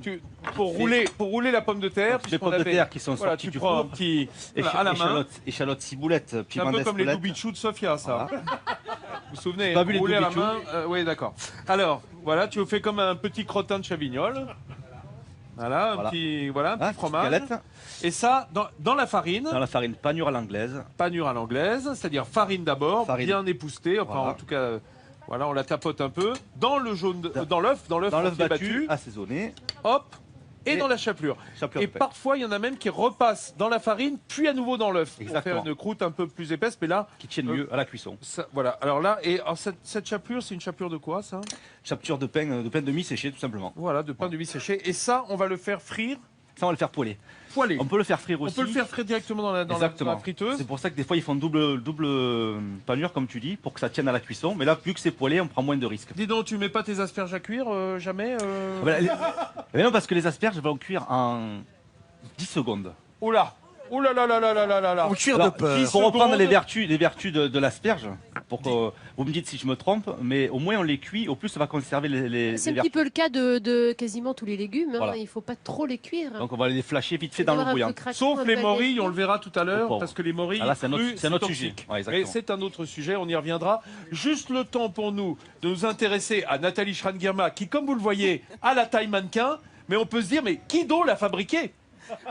pour rouler la pomme de terre. Les pommes de terre qui sont sorties tu du prends un four. petit... voilà, à la main. Échalote, ciboulette, C'est un piment peu comme les d'Espelette. doubichous de Sofia, ça. Vous vous souvenez, Pas vu les rouler à la doubichous main. Oui, d'accord. Alors, voilà, tu fais comme un petit crottin de chavignol. Voilà, un petit fromage. galette. Et ça, dans la farine. Dans la farine, panure à l'anglaise. Panure à l'anglaise, c'est-à-dire farine d'abord, bien époustée. Enfin, Voilà. en tout cas, voilà, on la tapote un peu. Dans le jaune, dans l'œuf entier battu, assaisonné. Hop. Et dans la chapelure. Et parfois, il y en a même qui repassent dans la farine, puis à nouveau dans l'œuf. Pour faire Exactement. une croûte un peu plus épaisse, mais là... Qui tienne mieux à la cuisson. Voilà. Alors là, cette chapelure, c'est une chapelure de quoi, ça? Chapelure de pain de mie séché, tout simplement. Voilà, de pain de mie séché. Et ça, on va le faire frire. Ça, on va le faire poêler. Poêler. On peut le faire frire aussi. On peut le faire frire directement dans la friteuse. C'est pour ça que des fois, ils font double panure, comme tu dis, pour que ça tienne à la cuisson. Mais là, vu que c'est poêlé, on prend moins de risques. Dis donc, tu mets pas tes asperges à cuire, jamais Mais non, parce que les asperges vont cuire en 10 secondes. Oula. Oh là là là là là là là. On cuire de peur. Pour reprendre les vertus de l'asperge, pour que vous me dites si je me trompe, mais au moins on les cuit, au plus ça va conserver les C'est un petit vertus. peu le cas de quasiment tous les légumes. Hein. Voilà. Il ne faut pas trop les cuire. Donc on va les flasher vite fait dans l'eau bouillante. Sauf les morilles, on le verra tout à l'heure, pauvre. parce que les morilles, Ah là, c'est un autre- crues, c'est un autre toxique. sujet. Ouais, Mais exactement. c'est un autre sujet, on y reviendra. Juste le temps pour nous de nous intéresser à Nathalie Schran-Girma, qui, comme vous le voyez, a la taille mannequin, mais on peut se dire, mais qui donc l'a fabriqué?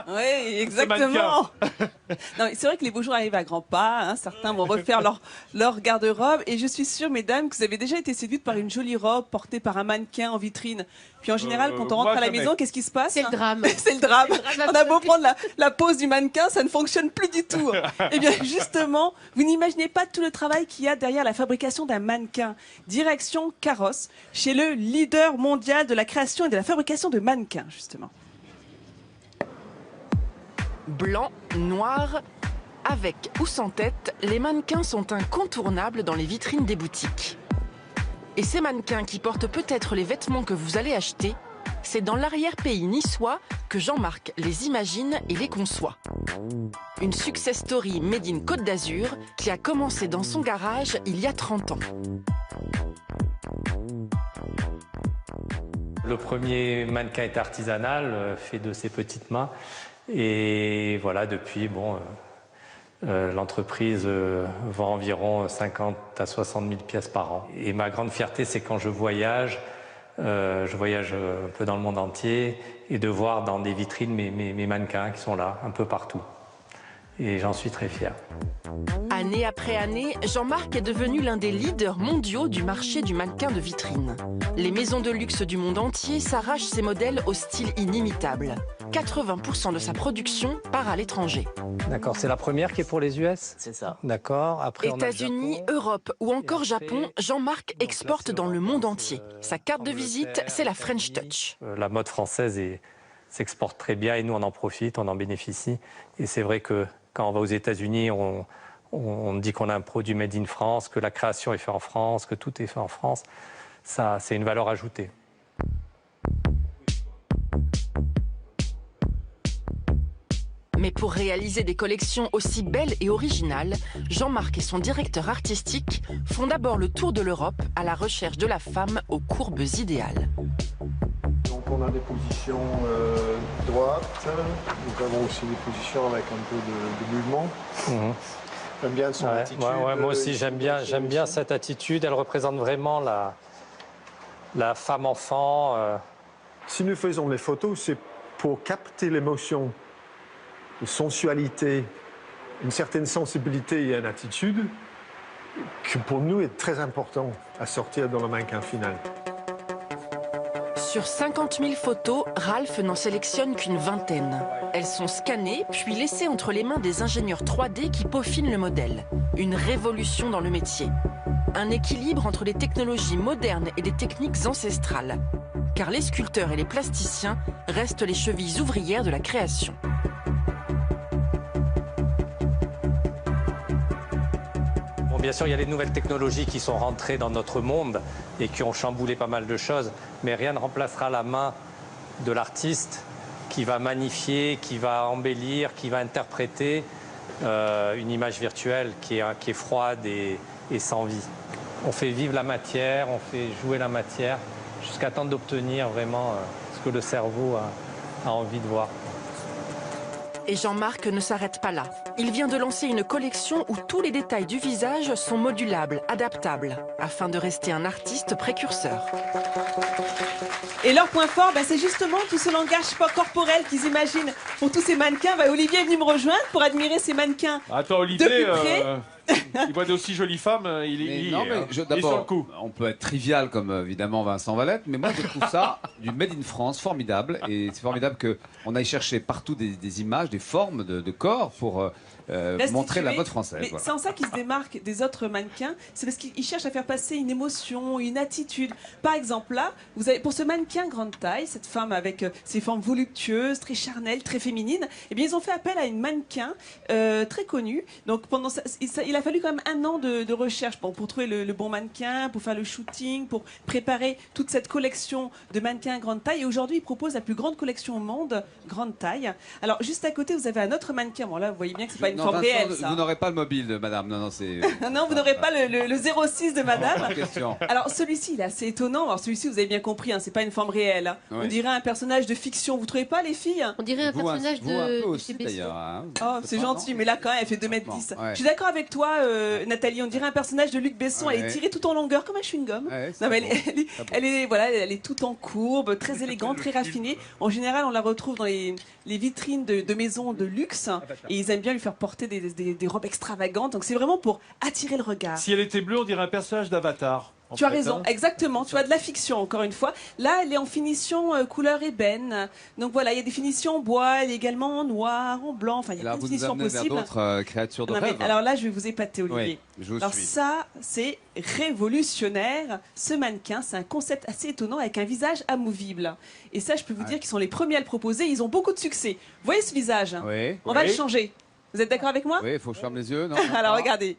Oui, exactement. Non, mais c'est vrai que les beaux jours arrivent à grands pas. Hein. Certains vont refaire leur garde-robe. Et je suis sûre, mesdames, que vous avez déjà été séduites par une jolie robe portée par un mannequin en vitrine. Puis en général, quand on rentre moi, à la jamais. maison, qu'est-ce qui se passe? C'est le drame. C'est le drame. On a beau prendre la pose du mannequin, ça ne fonctionne plus du tout. Eh bien, justement, vous n'imaginez pas tout le travail qu'il y a derrière la fabrication d'un mannequin. Direction Carrosse, chez le leader mondial de la création et de la fabrication de mannequins, justement. Blanc, noir, avec ou sans tête, les mannequins sont incontournables dans les vitrines des boutiques. Et ces mannequins qui portent peut-être les vêtements que vous allez acheter, c'est dans l'arrière-pays niçois que Jean-Marc les imagine et les conçoit. Une success story made in Côte d'Azur qui a commencé dans son garage il y a 30 ans. Le premier mannequin est artisanal, fait de ses petites mains. Et voilà, depuis, l'entreprise vend environ 50 à 60 000 pièces par an. Et ma grande fierté, c'est quand je voyage un peu dans le monde entier, et de voir dans des vitrines mes mannequins qui sont là, un peu partout. Et j'en suis très fier. Année après année, Jean-Marc est devenu l'un des leaders mondiaux du marché du mannequin de vitrine. Les maisons de luxe du monde entier s'arrachent ses modèles au style inimitable. 80% de sa production part à l'étranger. D'accord, c'est la première qui est pour les US? C'est ça. D'accord, après on a le États-Unis, Europe ou encore Japon, Jean-Marc exporte dans le monde entier. Sa carte de visite, c'est la French Touch. La mode française s'exporte très bien et nous on en profite, on en bénéficie. Et c'est vrai que quand on va aux États-Unis, on dit qu'on a un produit made in France, que la création est faite en France, que tout est fait en France. Ça, c'est une valeur ajoutée. Mais pour réaliser des collections aussi belles et originales, Jean-Marc et son directeur artistique font d'abord le tour de l'Europe à la recherche de la femme aux courbes idéales. Donc on a des positions droites, nous avons aussi des positions avec un peu de mouvement. J'aime bien son attitude. Moi aussi j'aime bien cette attitude, elle représente vraiment la femme enfant. Si nous faisons les photos, c'est pour capter l'émotion, une sensualité, une certaine sensibilité et une attitude que pour nous est très important à sortir dans le mannequin final. Sur 50 000 photos, Ralph n'en sélectionne qu'une vingtaine. Elles sont scannées, puis laissées entre les mains des ingénieurs 3D qui peaufinent le modèle. Une révolution dans le métier. Un équilibre entre les technologies modernes et les techniques ancestrales. Car les sculpteurs et les plasticiens restent les chevilles ouvrières de la création. Bien sûr, il y a les nouvelles technologies qui sont rentrées dans notre monde et qui ont chamboulé pas mal de choses, mais rien ne remplacera la main de l'artiste qui va magnifier, qui va embellir, qui va interpréter une image virtuelle qui est froide et sans vie. On fait vivre la matière, on fait jouer la matière jusqu'à temps d'obtenir vraiment ce que le cerveau a envie de voir. Et Jean-Marc ne s'arrête pas là. Il vient de lancer une collection où tous les détails du visage sont modulables, adaptables, afin de rester un artiste précurseur. Et leur point fort, c'est justement tout ce langage corporel qu'ils imaginent pour tous ces mannequins. Olivier est venu me rejoindre pour admirer ces mannequins. Attends, Olivier, il voit de aussi jolies femmes, il est sur le coup. On peut être trivial comme évidemment Vincent Valette, mais moi je trouve ça du Made in France formidable. Et c'est formidable qu'on aille chercher partout des images, des formes de corps pour montrer la mode française. Mais Voilà. c'est en ça qu'il se démarque des autres mannequins, c'est parce qu'il cherche à faire passer une émotion, une attitude. Par exemple, là, vous avez, pour ce mannequin grande taille, cette femme avec ses formes voluptueuses, très charnelles, très féminines, eh bien, ils ont fait appel à une mannequin très connue. Donc, pendant il a fallu quand même 1 an de recherche pour trouver le bon mannequin, pour faire le shooting, pour préparer toute cette collection de mannequins grande taille. Et aujourd'hui, ils proposent la plus grande collection au monde, grande taille. Alors, juste à côté, vous avez un autre mannequin. Bon, là, vous voyez bien que c'est pas une forme réelle, ça. Vous n'aurez pas le mobile, madame. Non, c'est... Non, vous n'aurez pas le 06 de madame. Pas question. Alors, celui-ci, il est assez étonnant. Alors, celui-ci, vous avez bien compris, hein, c'est pas une forme réelle. Hein. Ouais. On dirait un personnage de fiction. Vous trouvez pas, les filles? On dirait un personnage de aussi, d'ailleurs. Hein. Oh, c'est gentil, mais là, quand même, elle fait 2,10 m. Ouais. Je suis d'accord avec toi, Nathalie. On dirait un personnage de Luc Besson. Ouais. Elle est tirée tout en longueur, comme un chewing-gum. Ouais, Non, mais elle est toute en courbe, très élégante, très raffinée. En général, on la retrouve dans les vitrines de maisons de luxe. Et ils aiment bien lui faire porter des robes extravagantes. Donc, c'est vraiment pour attirer le regard. Si elle était bleue, on dirait un personnage d'Avatar. Tu as raison, exactement. Tu as de la fiction, encore une fois. Là, elle est en finition couleur ébène. Donc voilà, il y a des finitions en bois, elle est également en noir, en blanc. Enfin, il y a plein de vous nous finitions amenez vers possibles. d'autres créatures de Non, mais rêve. alors là, je vais vous épater, Olivier. Oui, je vous alors suis. ça, c'est révolutionnaire. Ce mannequin, c'est un concept assez étonnant avec un visage amovible. Et ça, je peux vous dire qu'ils sont les premiers à le proposer. Ils ont beaucoup de succès. Vous voyez ce visage? Oui. On va le changer. Vous êtes d'accord avec moi? Oui, il faut que je ferme les yeux, non? Alors regardez.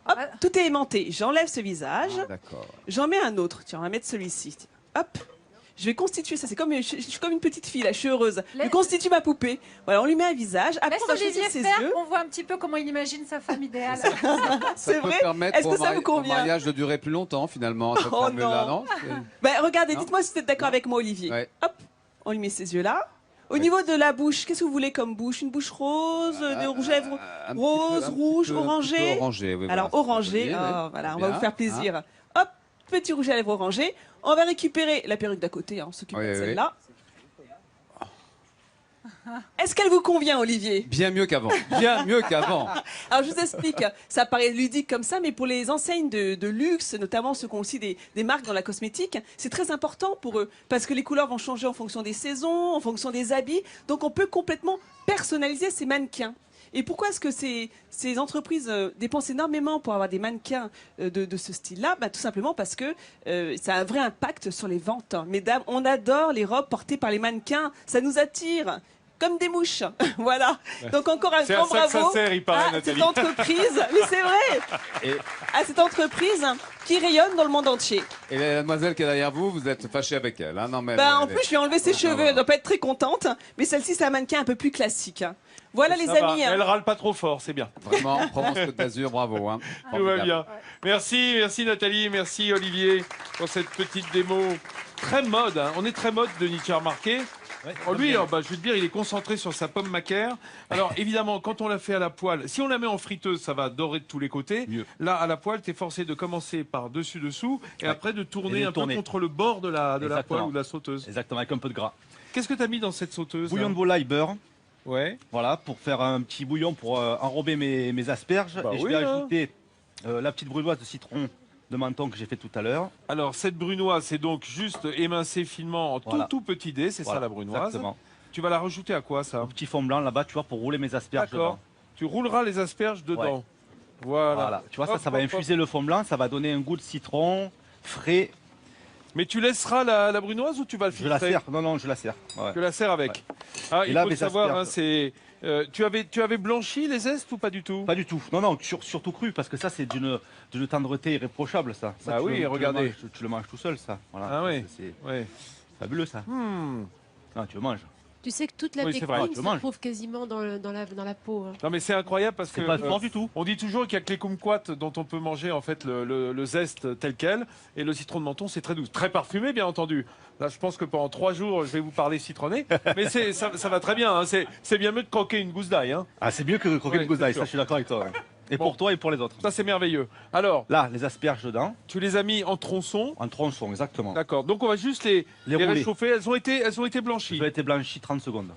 Hop, tout est aimanté. J'enlève ce visage. D'accord. J'en mets un autre. Tiens, on va mettre celui-ci. Hop. Je vais constituer ça. C'est comme je suis comme une petite fille là. Je suis heureuse. Je constitue ma poupée. Voilà, on lui met un visage. Après, Laisse on va Olivier choisir ses faire, yeux. on voit un petit peu comment il imagine sa femme idéale. C'est Ça peut vrai. permettre Est-ce que ça vous au convient? mariage de durer plus longtemps, finalement. Cette Oh formule-là, non. non Ben, regardez, Non. dites-moi si vous êtes d'accord avec moi, Olivier. Ouais. Hop, on lui met ses yeux là. Au niveau de la bouche, qu'est-ce que vous voulez comme bouche? Une bouche rose, des rouges lèvres rose, rouge, orangé? Orangé, oui. Alors, voilà, orangé, c'est voilà, on va bien. vous faire plaisir. Hop, petit rouge à lèvres orangé. On va récupérer la perruque d'à côté, hein, on s'occupe Oui, de oui, celle-là. Est-ce qu'elle vous convient, Olivier? Bien mieux qu'avant. Bien mieux qu'avant. Alors, je vous explique. Ça paraît ludique comme ça, mais pour les enseignes de luxe, notamment ceux qui ont aussi des marques dans la cosmétique, c'est très important pour eux. Parce que les couleurs vont changer en fonction des saisons, en fonction des habits. Donc, on peut complètement personnaliser ces mannequins. Et pourquoi est-ce que ces entreprises dépensent énormément pour avoir des mannequins de ce style-là? Tout simplement parce que ça a un vrai impact sur les ventes. Mesdames, on adore les robes portées par les mannequins. Ça nous attire. Comme des mouches. Voilà. Donc encore un C'est grand à ça que bravo ça sert, il paraît, à cette Nathalie. entreprise. Mais c'est vrai. À cette entreprise qui rayonne dans le monde entier. Et la demoiselle qui est derrière vous, vous êtes fâché avec elle. Hein, non, mais En plus, je lui ai enlevé ses cheveux. Elle doit pas être très contente. Mais celle-ci, c'est un mannequin un peu plus classique. Voilà, les Ça va, amis. Elle râle pas trop fort, c'est bien. Vraiment, Provence-Côte d'Azur, bravo. Hein. Tout va bien. Merci, merci Nathalie, merci Olivier pour cette petite démo. Très mode, hein. On est très mode, Denis, tu as remarqué. Lui, je vais te dire, il est concentré sur sa pomme macaire. Alors, évidemment, quand on la fait à la poêle, si on la met en friteuse, ça va dorer de tous les côtés. Là, à la poêle, tu es forcé de commencer par dessus-dessous et après de tourner un peu contre le bord de la poêle ou de la sauteuse. Exactement, avec un peu de gras. Qu'est-ce que tu as mis dans cette sauteuse? Bouillon de volaille, beurre. Ouais. Voilà, pour faire un petit bouillon pour enrober mes asperges. Bah et je oui, vais hein. ajouter la petite brunoise de citron de menton que j'ai fait tout à l'heure. Alors, cette brunoise, c'est donc juste émincé finement en tout petit dé, c'est ça la brunoise. Exactement. Tu vas la rajouter à quoi, ça? Un petit fond blanc là-bas, tu vois, pour rouler mes asperges. D'accord. Tu rouleras les asperges dedans. Ouais. Voilà. Tu vois, ça va infuser le fond blanc, ça va donner un goût de citron frais. Mais tu laisseras la brunoise ou tu vas le filtrer? Je la sers. Non, je la sers. Ouais. Tu la sers avec. Ouais. Ah, Et il là, faut mes savoir, hein, asperges. c'est... tu avais blanchi les zestes ou pas du tout? Pas du tout. Non, surtout cru, parce que ça, c'est d'une tendreté irréprochable, ça. Ça, Ah tu oui, le- regardez. Tu le manges tout seul, ça. Voilà. Ah oui. C'est Ouais. fabuleux, ça. Non, tu le manges. Tu sais que toute la Oui, c'est vrai. technique Tu se manges. trouve quasiment dans la peau. hein. Non mais c'est incroyable parce que C'est pas fort du tout. On dit toujours qu'il y a que les kumquats dont on peut manger en fait le zeste tel quel et le citron de menton c'est très doux, très parfumé bien entendu. Là je pense que pendant 3 jours je vais vous parler citronné, mais ça va très bien. Hein. C'est bien mieux de croquer une gousse d'ail. Hein. Ah, c'est mieux que de croquer Ouais, une gousse d'ail, c'est ça, sûr. je suis d'accord avec toi. Ouais. Et pour toi et pour les autres. Ça c'est merveilleux. Alors là, les asperges dedans. Tu les as mis en tronçons. En tronçons, exactement. D'accord. Donc on va juste les rouler. réchauffer. Elles ont été blanchies. Elles ont été blanchies 30 secondes.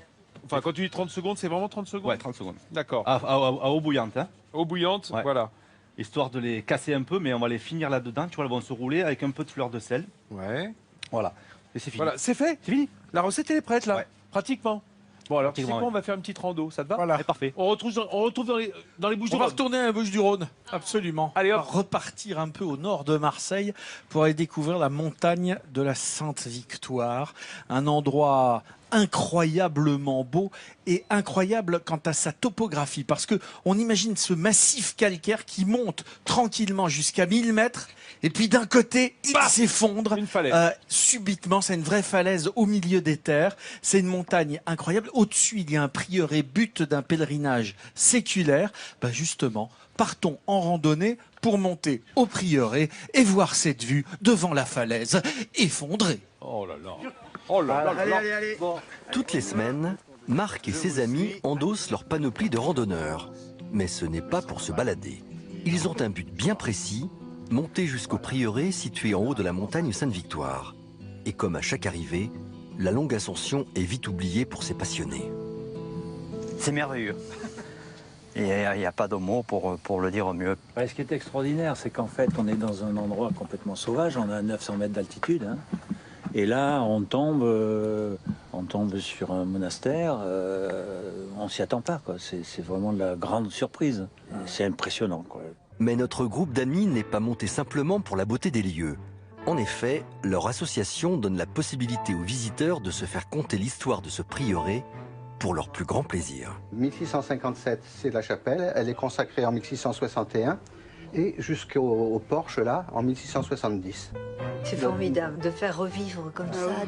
Enfin quand tu dis 30 secondes, c'est vraiment 30 secondes. Ouais, 30 secondes. D'accord. À eau bouillante. Hein. Eau bouillante, Ouais. voilà. Histoire de les casser un peu, mais on va les finir là-dedans. Tu vois, elles vont se rouler avec un peu de fleur de sel. Ouais. Voilà. Et c'est fini. Voilà, c'est fait. C'est fini. La recette elle est prête là, pratiquement. Bon, alors, tu sais Pratiquement, quoi, ouais. on va faire une petite rando, ça te va? Voilà. Parfait. On retrouve dans les On Bouches-du-Rhône. va retourner à Bouches-du-Rhône, absolument. Allez, On va hop. repartir un peu au nord de Marseille pour aller découvrir la montagne de la Sainte-Victoire, un endroit incroyablement beau et incroyable quant à sa topographie, parce que on imagine ce massif calcaire qui monte tranquillement jusqu'à 1000 mètres et puis d'un côté il s'effondre subitement. C'est une vraie falaise au milieu des terres, c'est une montagne incroyable. Au-dessus il y a un prieuré, but d'un pèlerinage séculaire. Ben justement, partons en randonnée pour monter au prieuré et voir cette vue devant la falaise effondrée. Oh là là. Oh là là là. Toutes les semaines, Marc et ses amis endossent leur panoplie de randonneurs. Mais ce n'est pas pour se balader. Ils ont un but bien précis, monter jusqu'au prieuré situé en haut de la montagne Sainte-Victoire. Et comme à chaque arrivée, la longue ascension est vite oubliée pour ces passionnés. C'est merveilleux. Il n'y a pas de mots pour le dire mieux. Ouais, ce qui est extraordinaire, c'est qu'en fait, on est dans un endroit complètement sauvage. On a 900 mètres d'altitude. Hein. Et là, on tombe sur un monastère. On s'y attend pas, quoi. C'est vraiment de la grande surprise. C'est impressionnant, quoi. Mais notre groupe d'amis n'est pas monté simplement pour la beauté des lieux. En effet, leur association donne la possibilité aux visiteurs de se faire conter l'histoire de ce prieuré pour leur plus grand plaisir. 1657, c'est la chapelle. Elle est consacrée en 1661 et jusqu'au porche, là, en 1670. C'est formidable de faire revivre comme ça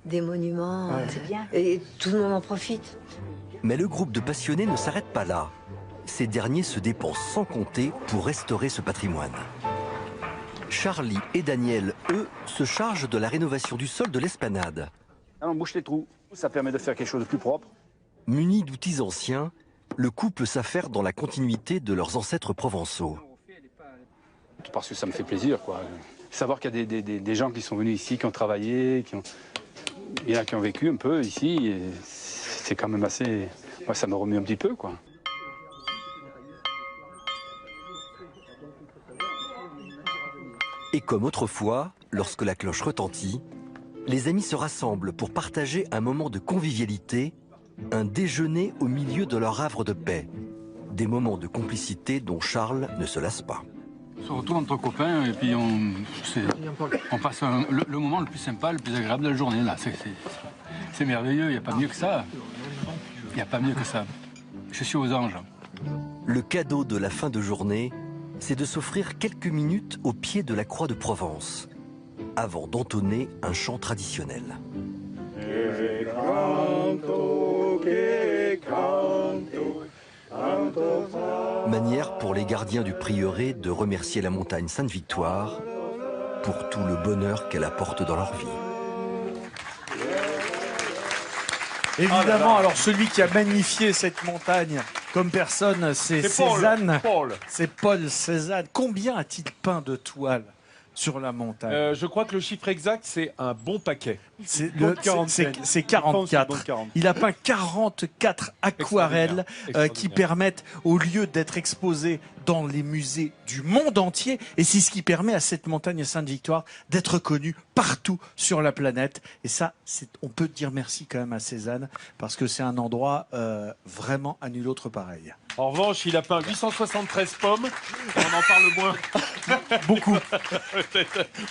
des monuments. C'est bien. Et tout le monde en profite. Mais le groupe de passionnés ne s'arrête pas là. Ces derniers se dépensent sans compter pour restaurer ce patrimoine. Charlie et Daniel, eux, se chargent de la rénovation du sol de l'esplanade. On bouche les trous, ça permet de faire quelque chose de plus propre. Munis d'outils anciens, le couple s'affaire dans la continuité de leurs ancêtres provençaux. Parce que ça me fait plaisir, quoi. Savoir qu'il y a des gens qui sont venus ici, qui ont travaillé, il y en a qui ont vécu un peu ici, et c'est quand même assez... Moi, ça me remet un petit peu, quoi. Et comme autrefois, lorsque la cloche retentit, les amis se rassemblent pour partager un moment de convivialité, un déjeuner au milieu de leur havre de paix. Des moments de complicité dont Charles ne se lasse pas. On se retrouve entre copains et puis on passe le moment le plus sympa, le plus agréable de la journée. Là, c'est merveilleux, il n'y a pas mieux que ça. Il n'y a pas mieux que ça. Je suis aux anges. Le cadeau de la fin de journée, c'est de s'offrir quelques minutes au pied de la croix de Provence, avant d'entonner un chant traditionnel. Manière pour les gardiens du prieuré de remercier la montagne Sainte-Victoire pour tout le bonheur qu'elle apporte dans leur vie. Évidemment, alors celui qui a magnifié cette montagne comme personne, c'est Cézanne. C'est Paul Cézanne. Combien a-t-il peint de toiles sur la montagne? Je crois que le chiffre exact, c'est un bon paquet. C'est 44. Il a peint 44 aquarelles qui permettent, au lieu d'être exposées dans les musées du monde entier, et c'est ce qui permet à cette montagne Sainte-Victoire d'être connue partout sur la planète. Et ça, on peut dire merci quand même à Cézanne, parce que c'est un endroit vraiment à nul autre pareil. En revanche, il a peint 873 pommes, et on en parle moins. Beaucoup.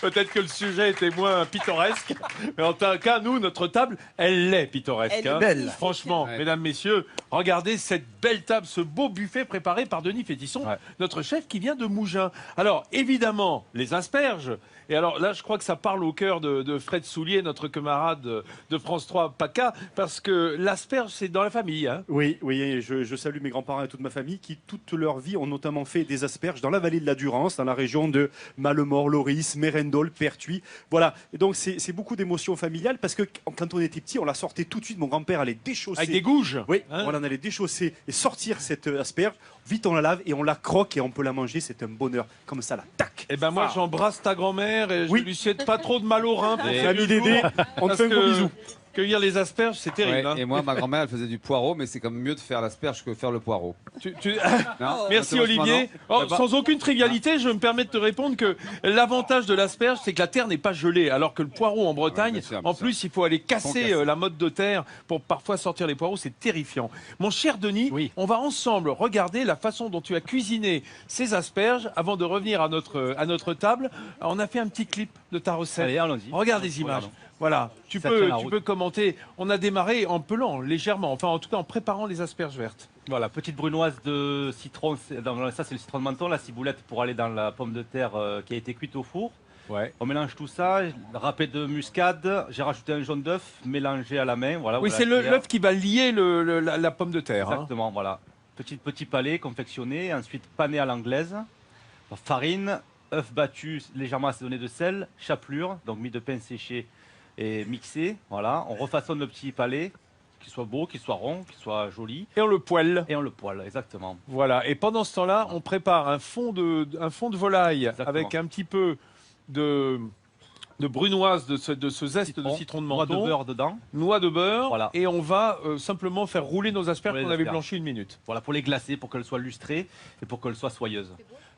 Peut-être que le sujet était moins pittoresque, mais en tout cas, nous, notre table, elle est pittoresque. Elle est belle. Franchement, mesdames, messieurs, regardez cette belle table, ce beau buffet préparé par Denis Fétisson, notre chef qui vient de Mougins. Alors, évidemment, les asperges. Et alors là, je crois que ça parle au cœur de Fred Soulier, notre camarade de France 3 PACA, parce que l'asperge, c'est dans la famille. Hein. Oui, je salue mes grands-parents et toute ma famille qui, toute leur vie, ont notamment fait des asperges dans la vallée de la Durance, dans la région de Malemort, Loris, Mérendol, Pertuis. Voilà, et donc c'est beaucoup d'émotions familiales, parce que quand on était petit, on la sortait tout de suite. Mon grand-père allait déchausser. Avec des gouges. Oui, hein. on allait déchausser et sortir cette asperge. Vite, on la lave et on la croque et on peut la manger. C'est un bonheur. Comme ça, là, tac. Eh ben moi, j'embrasse ta grand-mère et je lui souhaite pas trop de mal au rein. Famille Dédé, on te fait un gros bisou. Cueillir les asperges, c'est terrible. Ouais, et moi, ma grand-mère, elle faisait du poireau, mais c'est quand même mieux de faire l'asperge que faire le poireau. Merci Olivier. Sans aucune trivialité, je me permets de te répondre que l'avantage de l'asperge, c'est que la terre n'est pas gelée, alors que le poireau en Bretagne, en plus, il faut aller casser la motte de terre pour parfois sortir les poireaux, c'est terrifiant. Mon cher Denis, on va ensemble regarder la façon dont tu as cuisiné ces asperges avant de revenir à notre table. On a fait un petit clip de ta recette. Allez, allons-y. Regarde les images. Voilà, tu peux commenter. On a démarré en pelant légèrement, enfin en tout cas en préparant les asperges vertes. Voilà, petite brunoise de citron, ça c'est le citron de menton, la ciboulette pour aller dans la pomme de terre qui a été cuite au four. Ouais. On mélange tout ça, râpé de muscade, j'ai rajouté un jaune d'œuf mélangé à la main. Voilà, Oui, c'est l'œuf qui va lier la pomme de terre. Exactement, voilà. Petit palais confectionné, ensuite pané à l'anglaise, farine, œuf battu légèrement assaisonné de sel, chapelure, donc mie de pain séché et mixé. Voilà, on refaçonne le petit palais, qu'il soit beau, qu'il soit rond, qu'il soit joli. Et on le poêle. Et on le poêle, exactement. Voilà, et pendant ce temps-là, on prépare un fond de volaille avec un petit peu de brunoise, de ce zeste de citron de menton. Noix de beurre dedans. Noix de beurre. Voilà. Et on va simplement faire rouler nos asperges qu'on avait blanchies 1 minute. Voilà, pour les glacer, pour qu'elles soient lustrées et pour qu'elles soient soyeuses.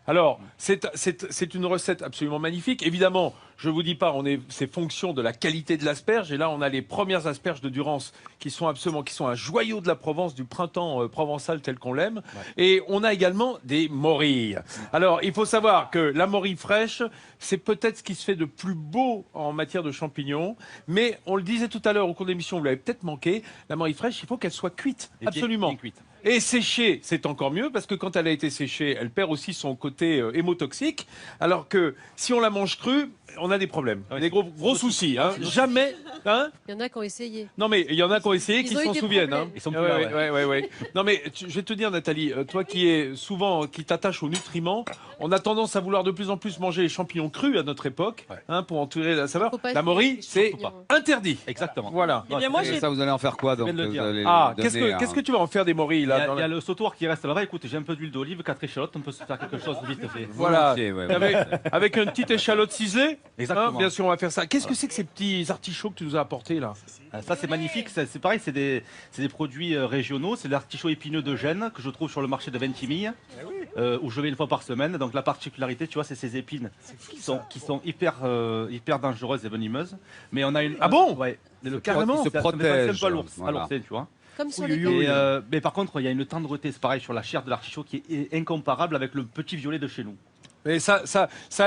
Alors, c'est une recette absolument magnifique. Évidemment, je ne vous dis pas, c'est fonction de la qualité de l'asperge. Et là, on a les premières asperges de Durance qui sont un joyau de la Provence, du printemps provençal tel qu'on l'aime. Ouais. Et on a également des morilles. Alors, il faut savoir que la morille fraîche, c'est peut-être ce qui se fait de plus beau en matière de champignons. Mais on le disait tout à l'heure au cours de l'émission, vous l'avez peut-être manqué, la morille fraîche, il faut qu'elle soit cuite. Et absolument. Bien cuite. Et séchée, c'est encore mieux, parce que quand elle a été séchée, elle perd aussi son côté hémotoxique, alors que si on la mange crue, on a des problèmes, des gros soucis. Hein. Jamais. Hein. Il y en a qui ont essayé. Non, mais il y en a qui ont essayé, qui s'en souviennent. Hein. Ils sont plus là, ouais. Non, mais je vais te dire, Nathalie, toi qui t'attaches aux nutriments, on a tendance à vouloir de plus en plus manger les champignons crus à notre époque, pour en tirer la saveur. La morille, c'est interdit. Exactement. Voilà. Et bien, moi, ça, vous allez en faire quoi donc qu'est-ce que tu vas en faire des morilles là? Il y a le sautoir qui reste là-bas. Écoute, j'ai un peu d'huile d'olive, 4 échalotes, on peut se faire quelque chose vite fait. Voilà. Avec une petite échalote ciselée. Exactement. Bien sûr, on va faire ça. Qu'est-ce que c'est que ces petits artichauts que tu nous as apportés là? Ça, c'est magnifique. C'est pareil, c'est des produits régionaux. C'est l'artichaut épineux de Gênes que je trouve sur le marché de Ventimille, où je vais 1 fois par semaine. Donc la particularité, tu vois, c'est ces épines qui sont hyper dangereuses et venimeuses. Mais on a une. Ah bon? Ouais. Carrément. Se protège. Un peu alourd, tu vois. Comme sur les mais par contre, il y a une tendreté, c'est pareil, sur la chair de l'artichaut qui est incomparable avec le petit violet de chez nous. Mais ça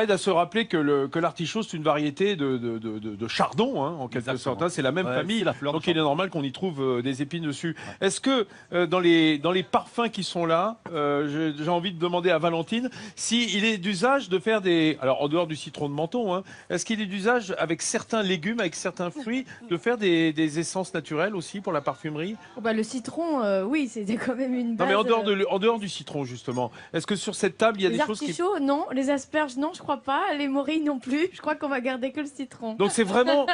aide à se rappeler que l'artichaut, c'est une variété de chardon, hein, en quelque sorte. Hein, c'est la même famille, donc il est normal qu'on y trouve des épines dessus. Ouais. Est-ce que dans les parfums qui sont là, j'ai envie de demander à Valentine s'il est d'usage de faire alors en dehors du citron de menton, hein, est-ce qu'il est d'usage avec certains légumes, avec certains fruits, de faire des essences naturelles aussi pour la parfumerie? Le citron, oui, c'était quand même une base. Non, mais en dehors du citron, justement, est-ce que sur cette table, il y a des choses qui... Les artichauts, non. Les asperges, non, je crois pas. Les morilles, non plus. Je crois qu'on va garder que le citron. Donc c'est vraiment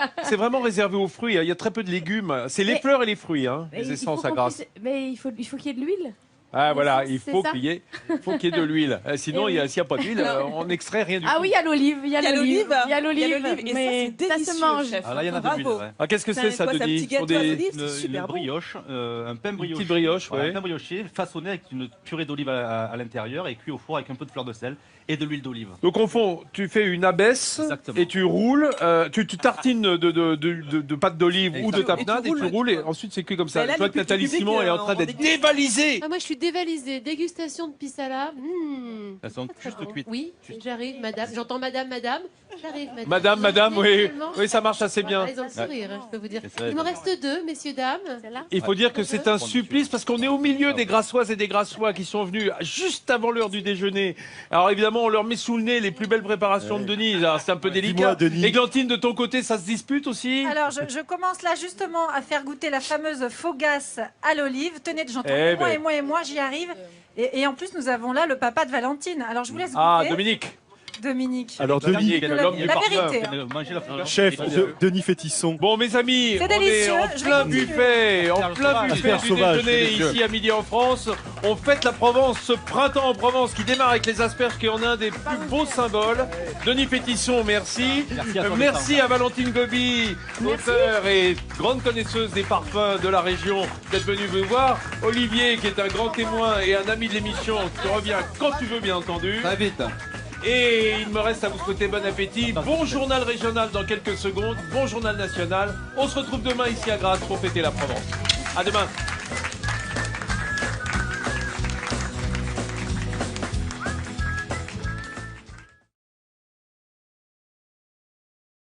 réservé aux fruits. Il y a très peu de légumes. C'est les fleurs et les fruits, hein, les essences à Grasse. Mais il faut qu'il y ait de l'huile. Ah voilà, il faut qu'il y ait de l'huile. Sinon, s'il n'y a pas d'huile, on n'extrait rien du tout. Ah oui, il y a l'olive. Il y a l'olive. Mais ça se mange. Ah là, il y en a de l'huile. Ah, qu'est-ce que c'est ça, Denis? Une brioche, un pain brioché. Une petite brioche, un pain brioché façonné avec une purée d'olive à l'intérieur et cuit au four avec un peu de fleur de sel et de l'huile d'olive. Donc au fond, tu fais une abaisse. Exactement. Et tu roules, tu tartines de pâte d'olive ou de tapenade et tu roules et ensuite c'est cuit comme ça. Toi, Nathalie Simon est en train d'être dévalisée. Ah, moi je suis dévalisée. Dégustation de pisala. Elles sont juste cuites. Oui, j'arrive, madame. J'entends madame. J'arrive, madame. Madame, oui, ça marche assez bien. Ils ont le sourire, je peux vous dire. Il me reste 2, messieurs, dames. Il faut dire que c'est un supplice parce qu'on est au milieu des Grassoises et des Grassois qui sont venus juste avant l'heure du déjeuner. Alors évidemment, on leur met sous le nez les plus belles préparations de Denis. C'est un peu délicat. Églantine, de ton côté, ça se dispute aussi? Alors, je commence là justement à faire goûter la fameuse faugasse à l'olive. Tenez, j'entends moi, j'y arrive. Et en plus, nous avons là le papa de Valentine. Alors, je vous laisse goûter. Ah, Dominique. Dominique. Alors, Denis, la vérité. Hein. Chef, Denis Fétisson. Bon, mes amis, C'est on est délicieux, en je plein vais continuer. buffet, en plein buffet Asperges du sauvages, déjeuner délicieux. ici à midi en France. On fête la Provence, ce printemps en Provence qui démarre avec les asperges, qui en est un des plus beaux symboles. Denis Fétisson, merci. Merci à Valentine Gobi, auteure et grande connaisseuse des parfums de la région, d'être venue vous voir. Olivier, qui est un grand témoin et un ami de l'émission, qui revient quand tu veux, bien entendu. Très vite. Et il me reste à vous souhaiter bon appétit. Bon journal régional dans quelques secondes. Bon journal national. On se retrouve demain ici à Grasse pour fêter la Provence. À demain.